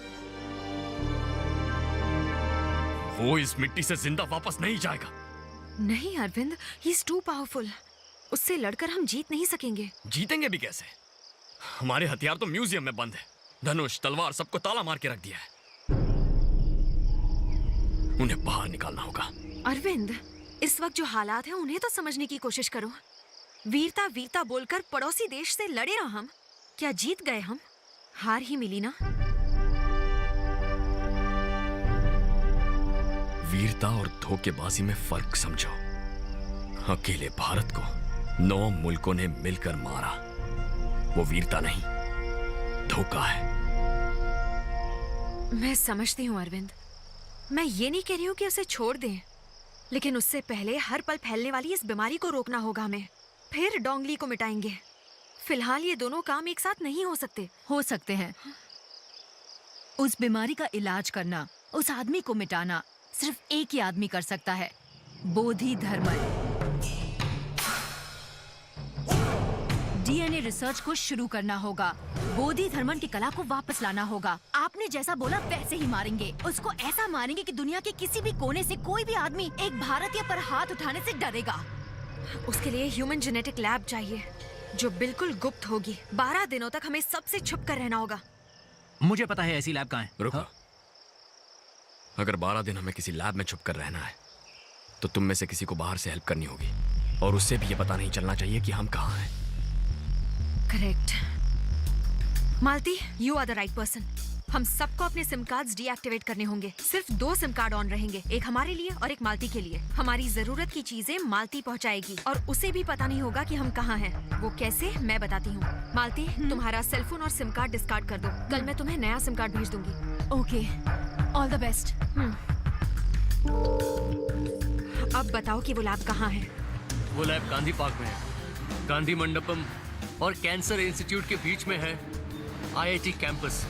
वो इस मिट्टी से जिंदा वापस नहीं जाएगा। नहीं Arvind, he is too powerful. उससे लड़कर हम जीत नहीं सकेंगे। जीतेंगे भी कैसे? हमारे हथियार तो म्यूजियम में बंद है। धनुष, तलवार सबको ताला मार के रख दिया है। उन्हें बाहर निकालना होगा। अरविंद, इस वक्त जो हालात हैं उन्हें तो समझने की कोशिश करो। वीरता वीरता बोलकर पड़ोसी देश से लड़े ना हम। क्या जीत गए हम? हार ही मिली ना। वीरता और धोखेबाजी में फर्क समझो। अकेले भारत को 9 मुल्कों ने मिलकर मारा। वो वीरता नहीं, धोखा है। मैं समझती हूँ अरविंद। मैं ये नहीं कह रही हूँ कि उसे छोड़ दें, लेकिन उससे पहले हर पल फैलने वाली इस बीमारी को रोकना होगा हमें। फिर डोंगली को मिटाएंगे। फिलहाल ये दोनों काम एक साथ नहीं हो सकते। हो सकते हैं। उस बीमारी का इलाज करना, उस आदमी को मिटाना सिर्फ एक ही आदमी कर सकता है, बोधि धर्मन। डीएनए रिसर्च को शुरू करना होगा। बोधि धर्मन की कला को वापस लाना होगा। आपने जैसा बोला वैसे ही मारेंगे। उसको ऐसा मारेंगे कि दुनिया के किसी भी कोने से कोई भी आदमी एक भारतीय पर हाथ उठाने से डरेगा। उसके लिए ह्यूमन जेनेटिक लैब चाहिए जो बिल्कुल गुप्त होगी। 12 दिनों तक हमें सबसे छुप कर रहना होगा। मुझे पता है ऐसी लैब कहाँ है। रुको। अगर 12 दिन हमें किसी लैब में छुप कर रहना है तो तुम में से किसी को बाहर से हेल्प करनी होगी और उससे भी ये पता नहीं चलना चाहिए कि हम कहाँ हैं। Correct. Malati, you are the right person. हम सबको अपने सिम कार्ड्स डीएक्टिवेट करने होंगे। सिर्फ 2 सिम कार्ड ऑन रहेंगे, एक हमारे लिए और एक मालती के लिए। हमारी जरूरत की चीजें मालती पहुंचाएगी और उसे भी पता नहीं होगा कि हम कहाँ हैं। वो कैसे, मैं बताती हूँ। मालती, तुम्हारा सेलफोन और सिम कार्ड डिस्कार्ड कर दो। कल मैं तुम्हें नया सिम कार्ड भेज दूंगी। Okay, all the best. अब बताओ कि वो लैब कहाँ है? वो लैब गांधी पार्क में है। गांधी मंडपम और कैंसर इंस्टीट्यूट के बीच में है आईआईटी कैंपस।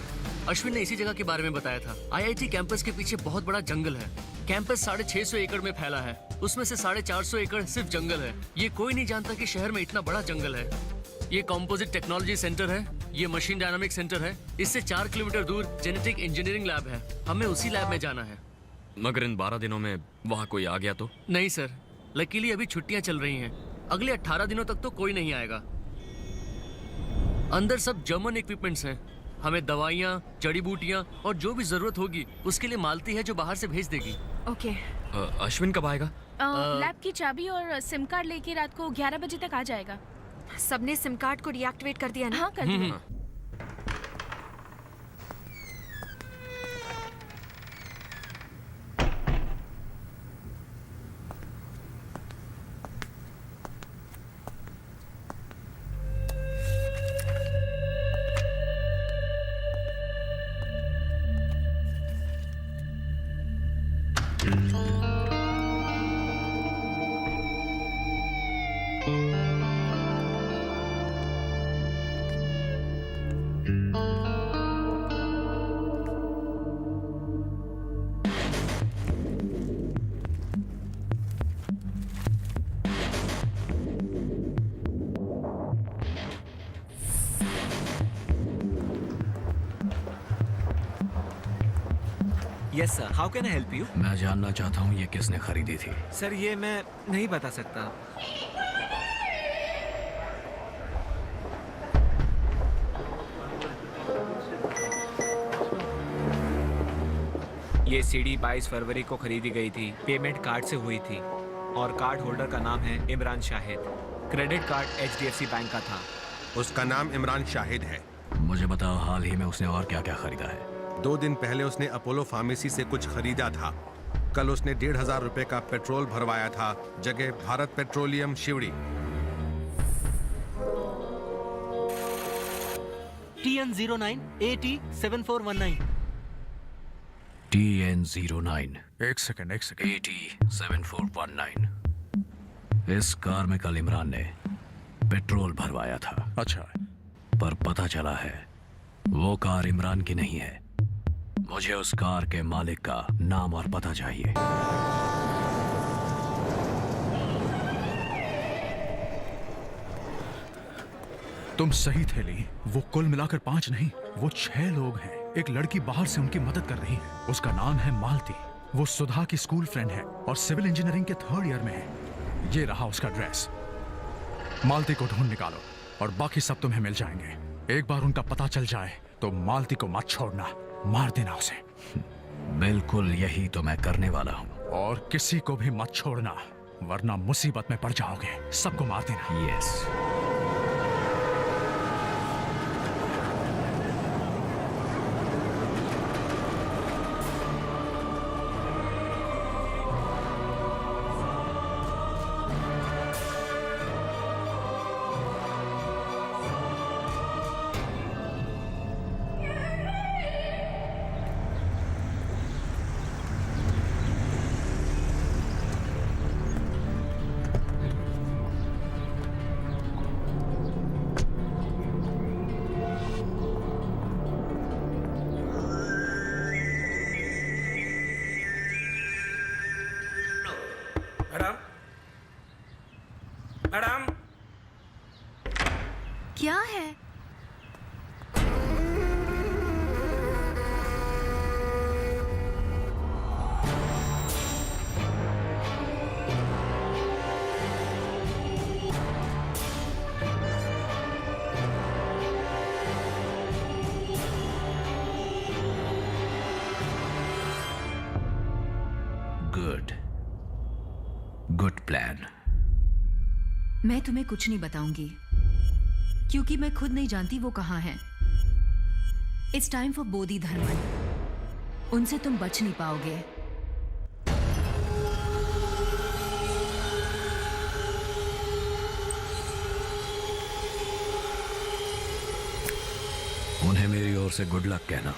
अश्विन ने इसी जगह के बारे में बताया था। आईआईटी कैंपस के पीछे बहुत बड़ा जंगल है। कैंपस 650 एकड़ में फैला है। उसमें से 450 एकड़ सिर्फ जंगल है। ये कोई नहीं जानता कि शहर में इतना बड़ा जंगल है। ये कंपोजिट टेक्नोलॉजी सेंटर है। ये मशीन डायनामिक सेंटर है। इससे 4 किलोमीटर दूर जेनेटिक इंजीनियरिंग लैब है। हमें उसी लैब में जाना है। मगर इन 12 दिनों में वहाँ कोई आ गया तो? नहीं सर, लकीली अभी छुट्टियां चल रही हैं। अगले 18 दिनों तक तो कोई नहीं आएगा। अंदर सब जर्मन इक्विपमेंट्स हैं। हमें दवाइयाँ, जड़ी बूटियाँ और जो भी जरूरत होगी उसके लिए मालती है जो बाहर से भेज देगी। ओके। अश्विन कब आएगा? लैब की चाबी और सिम कार्ड लेके रात को 11 बजे तक आ जाएगा। सबने सिम कार्ड को डीएक्टिवेट कर दिया ना? हाँ, कर दिया। Yes sir, how can I help you? मैं जानना चाहता हूँ ये किसने खरीदी थी। सर ये मैं नहीं बता सकता। ये सीडी 22 फरवरी को खरीदी गई थी, पेमेंट कार्ड से हुई थी और कार्ड होल्डर का नाम है Imran Shahid. Credit card HDFC bank का था। उसका नाम इमरान शाहिद है। मुझे बताओ हाल ही में उसने और क्या क्या खरीदा है? 2 दिन पहले उसने अपोलो फार्मेसी से कुछ खरीदा था। कल उसने 1,500 रुपए का पेट्रोल भरवाया था, जगह Bharat petroleum Sewri. TN09 AT7419। TN09 एक सेकंड AT7419। इस कार में कल इमरान ने पेट्रोल भरवाया था। अच्छा, पर पता चला है वो कार इमरान की नहीं है। मुझे उस कार के मालिक का नाम और पता चाहिए। तुम सही थे ली। वो कुल मिलाकर 5 नहीं, वो 6 लोग हैं। एक लड़की बाहर से उनकी मदद कर रही है। उसका नाम है मालती। वो सुधा की स्कूल फ्रेंड है और सिविल इंजीनियरिंग के 3rd ईयर में है। ये रहा उसका ड्रेस। मालती को ढूंढ निकालो और बाकी सब तुम्हें मिल जाएंगे। एक बार उनका पता चल जाए तो मालती को मत छोड़ना, मार देना उसे। बिल्कुल यही तो मैं करने वाला हूँ। और किसी को भी मत छोड़ना, वरना मुसीबत में पड़ जाओगे। सबको मार देना। यस। मैडम, क्या है? Good plan. मैं तुम्हें कुछ नहीं बताऊंगी क्योंकि मैं खुद नहीं जानती वो कहाँ है। इट्स टाइम फॉर बोधि धर्मन। उनसे तुम बच नहीं पाओगे। उन्हें मेरी ओर से गुड लक कहना।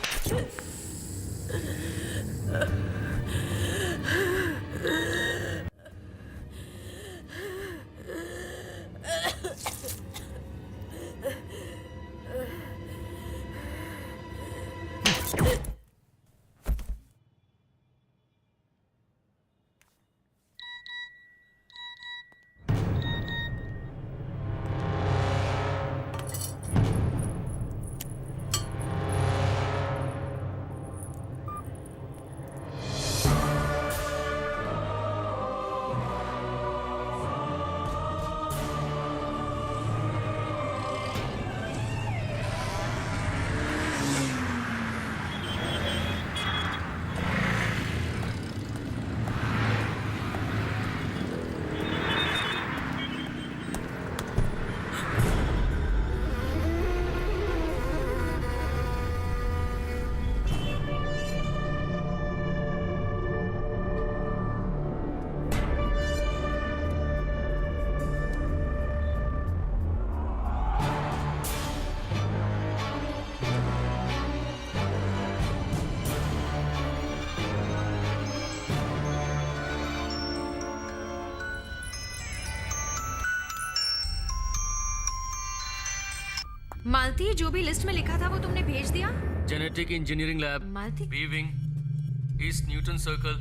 मालती, जो भी लिस्ट में लिखा था वो तुमने भेज दिया? Genetic engineering lab, Malti, B wing, East Newton circle,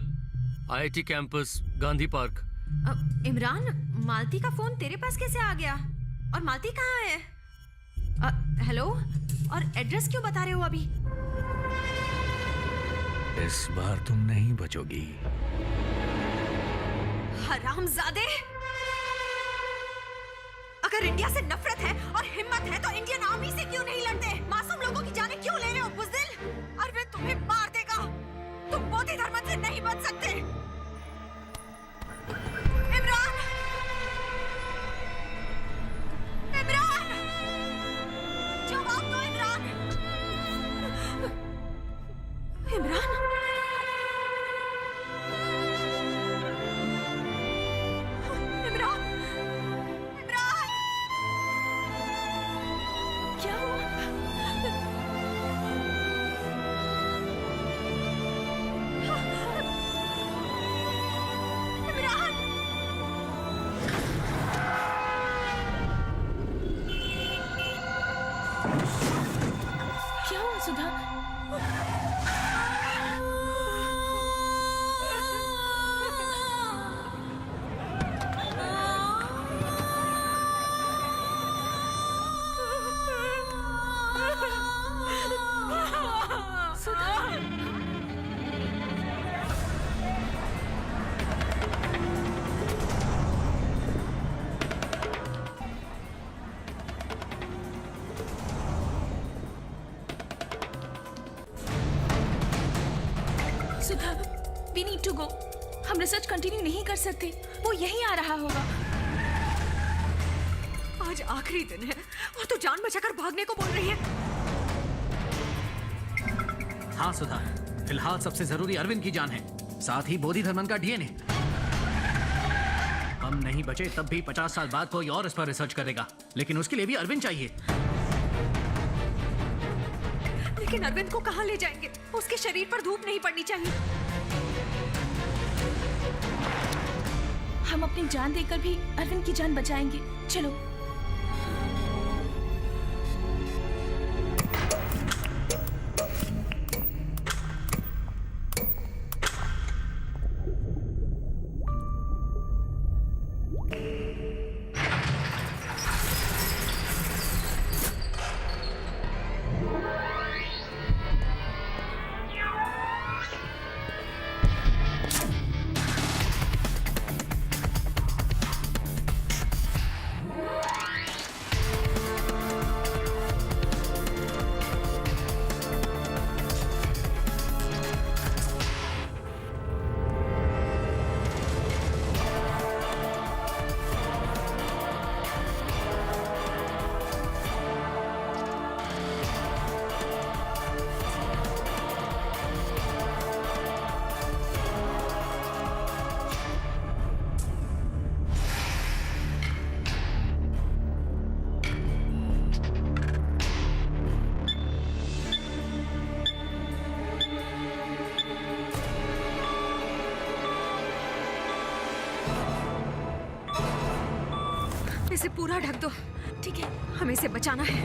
IIT campus, Gandhi park. Imran, Malti का फोन तेरे पास कैसे आ गया? और मालती कहाँ है? हेलो, और एड्रेस क्यों बता रहे हो अभी? इस बार तुम नहीं बचोगी। हरामजादे! अगर इंडिया से नफरत है और हिम्मत है तो इंडियन आर्मी से क्यों नहीं लड़ते? मासूम लोगों की जानें क्यों ले रहे हो बुज़दिल? अरविंद तुम्हें मार देगा। तुम बोधि धर्म से नहीं बच सकते। इमरान! इमरान! जवाब दो इमरान! इमरान! क्या हुआ सुधा? सुधा, we need to go. हम रिसर्च कंटिन्यू नहीं कर सकते। वो यहीं आ रहा होगा। आज आखिरी दिन है और तू जान बचाकर भागने को बोल रही है। हाँ सुधा, फिलहाल सबसे जरूरी अरविंद की जान है, साथ ही बोधि धर्मन का डीएनए। हम नहीं बचे तब भी 50 साल बाद कोई और इस पर रिसर्च करेगा, लेकिन उसके लिए भी अरविंद चाहिए। लेकिन अरविंद को कहाँ ले जाएंगे? उसके शरीर पर धूप नहीं पड़नी चाहिए। हम अपनी जान देकर भी अरविंद की जान बचाएंगे। चलो। इसे पूरा ढक दो। ठीक है, हमें इसे बचाना है।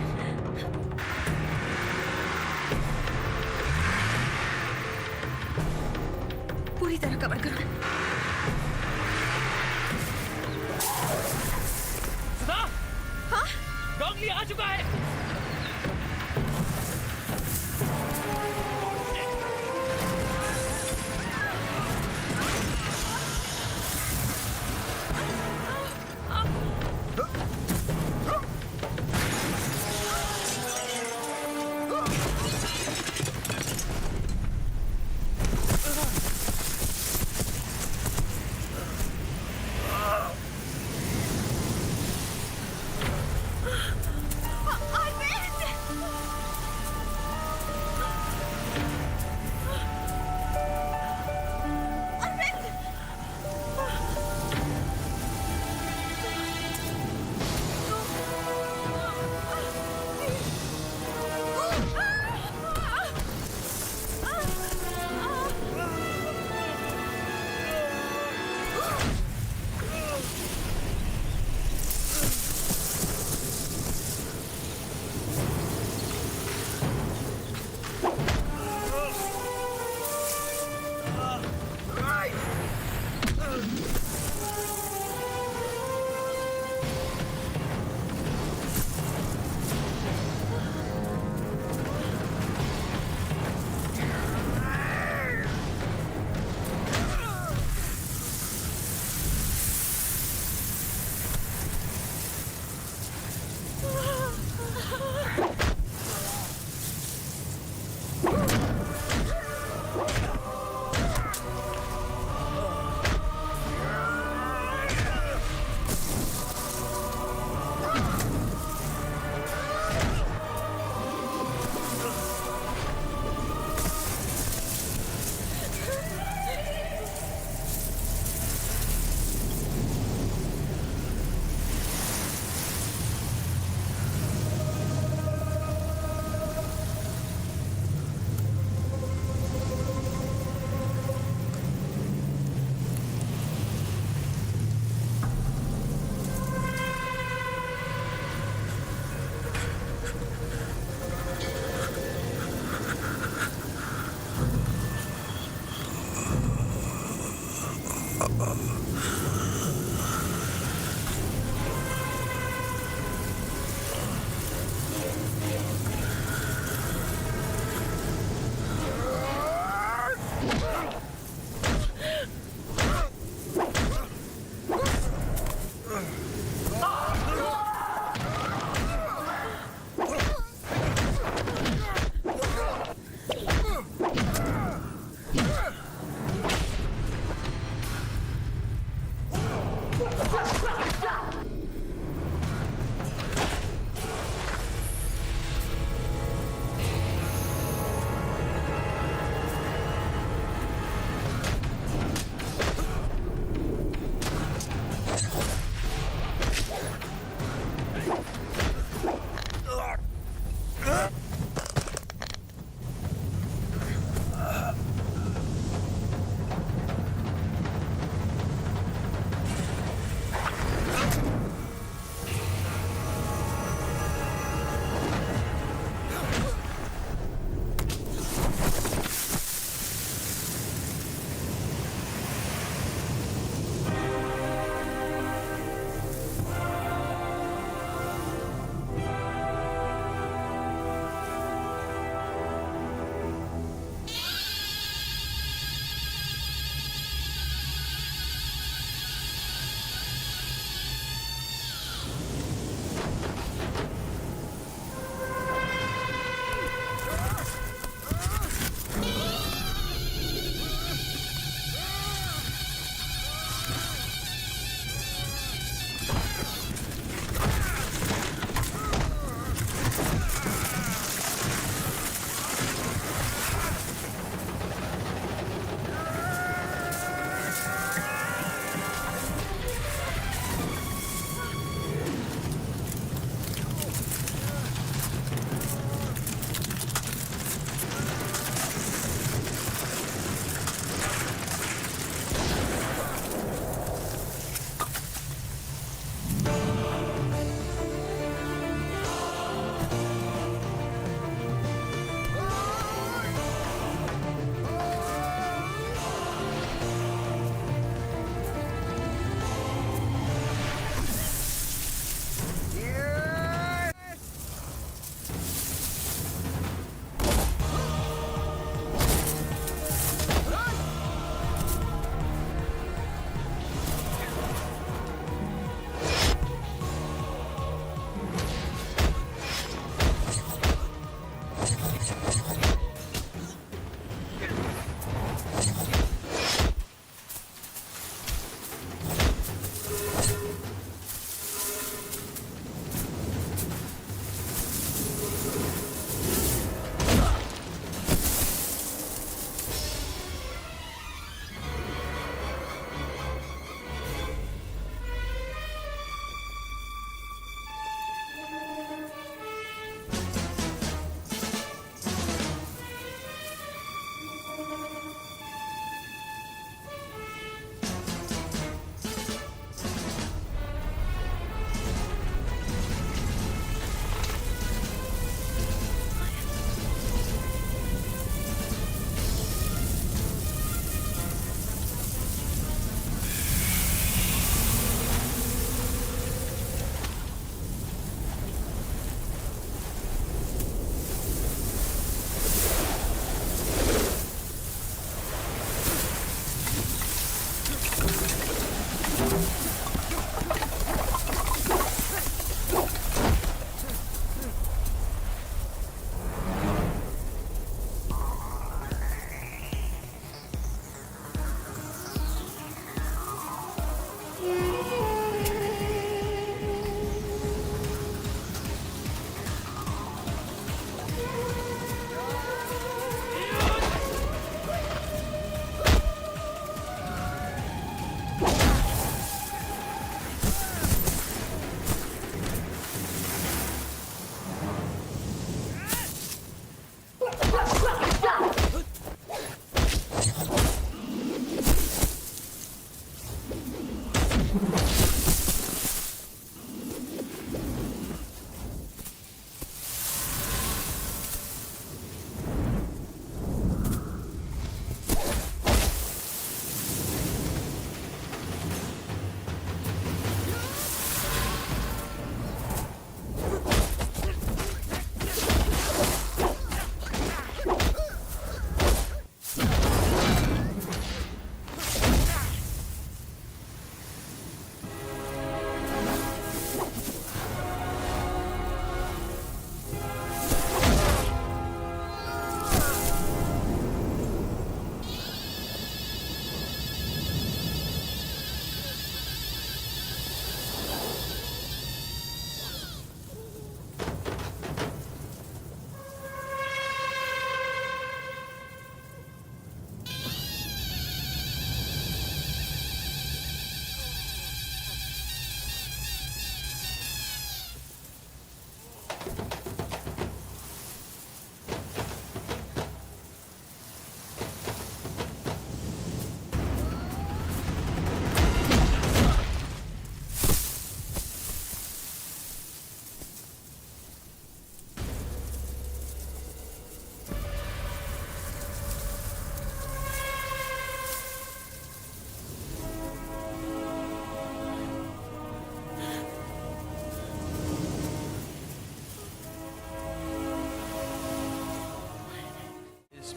पूरी तरह कवर करो। सुधा! हाँ? डॉगली आ चुका है।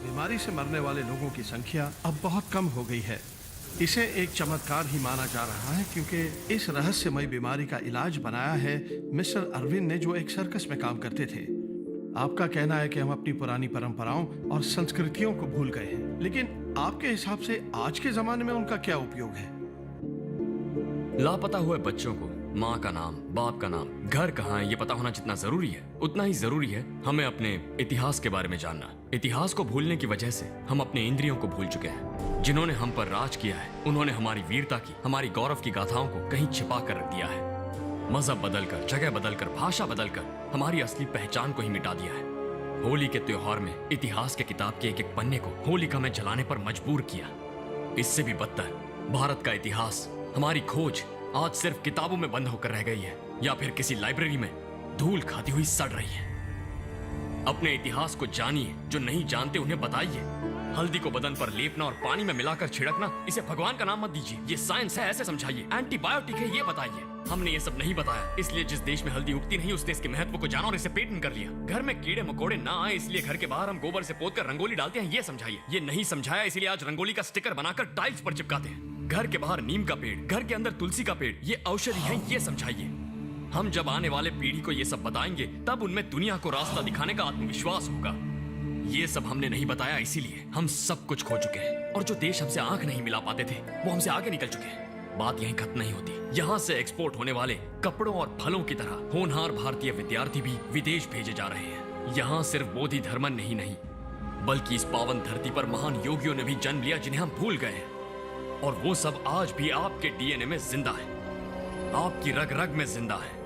बीमारी से मरने वाले लोगों की संख्या अब बहुत कम हो गई है। इसे एक चमत्कार ही माना जा रहा है क्योंकि इस रहस्यमय बीमारी का इलाज बनाया है मिस्टर अरविंद ने, जो एक सर्कस में काम करते थे। आपका कहना है कि हम अपनी पुरानी परंपराओं और संस्कृतियों को भूल गए हैं, लेकिन आपके हिसाब से आज के जमाने में उनका क्या उपयोग है? लापता हुए बच्चों को माँ का नाम, बाप का नाम, घर कहाँ है ये पता होना जितना जरूरी है, उतना ही जरूरी है हमें अपने इतिहास के बारे में जानना। इतिहास को भूलने की वजह से हम अपने इंद्रियों को भूल चुके हैं। जिन्होंने हम पर राज किया है उन्होंने हमारी वीरता की, हमारी गौरव की गाथाओं को कहीं छिपा कर रख दिया है। मजहब बदलकर, जगह बदलकर, भाषा बदलकर हमारी असली पहचान को ही मिटा दिया है। होली के त्योहार में इतिहास के किताब के एक एक पन्ने को होलिका में जलाने पर मजबूर किया। इससे भी बदतर, भारत का इतिहास, हमारी खोज आज सिर्फ किताबों में बंद होकर रह गई है या फिर किसी लाइब्रेरी में धूल खाती हुई सड़ रही है। अपने इतिहास को जानिए, जो नहीं जानते उन्हें बताइए। हल्दी को बदन पर लेपना और पानी में मिलाकर छिड़कना, इसे भगवान का नाम मत दीजिए, ये साइंस है ऐसे समझाइए। एंटीबायोटिक है ये बताइए। हमने ये सब नहीं बताया, इसलिए जिस देश में हल्दी उगती नहीं उस देश के महत्व को जाना और इसे पेटेंट कर लिया। घर में कीड़े मकोड़े ना आए इसलिए घर के बाहर हम गोबर से पोतकर रंगोली डालते हैं, ये समझाइए। ये नहीं समझाया इसलिए आज रंगोली का स्टिकर बनाकर टाइल्स पर चिपकाते हैं। घर के बाहर नीम का पेड़, घर के अंदर तुलसी का पेड़, ये औषधि है, ये समझाइए। हम जब आने वाले पीढ़ी को ये सब बताएंगे तब उनमें दुनिया को रास्ता दिखाने का आत्मविश्वास होगा। ये सब हमने नहीं बताया, इसीलिए हम सब कुछ खो चुके हैं और जो देश हमसे आंख नहीं मिला पाते थे वो हमसे आगे निकल चुके हैं। बात यहीं खत्म नहीं होती। यहाँ से एक्सपोर्ट होने वाले कपड़ों और फलों की तरह होनहार भारतीय विद्यार्थी भी विदेश भेजे जा रहे हैं। यहाँ सिर्फ बोधि धर्मन नहीं बल्कि इस पावन धरती पर महान योगियों ने भी जन्म लिया जिन्हें हम भूल गए हैं, और वो सब आज भी आपके डीएनए में जिंदा है, आपकी रग रग में जिंदा है।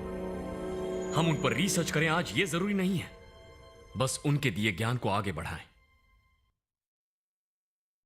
हम उन पर रिसर्च करें आज ये जरूरी नहीं है, बस उनके दिए ज्ञान को आगे बढ़ाएं।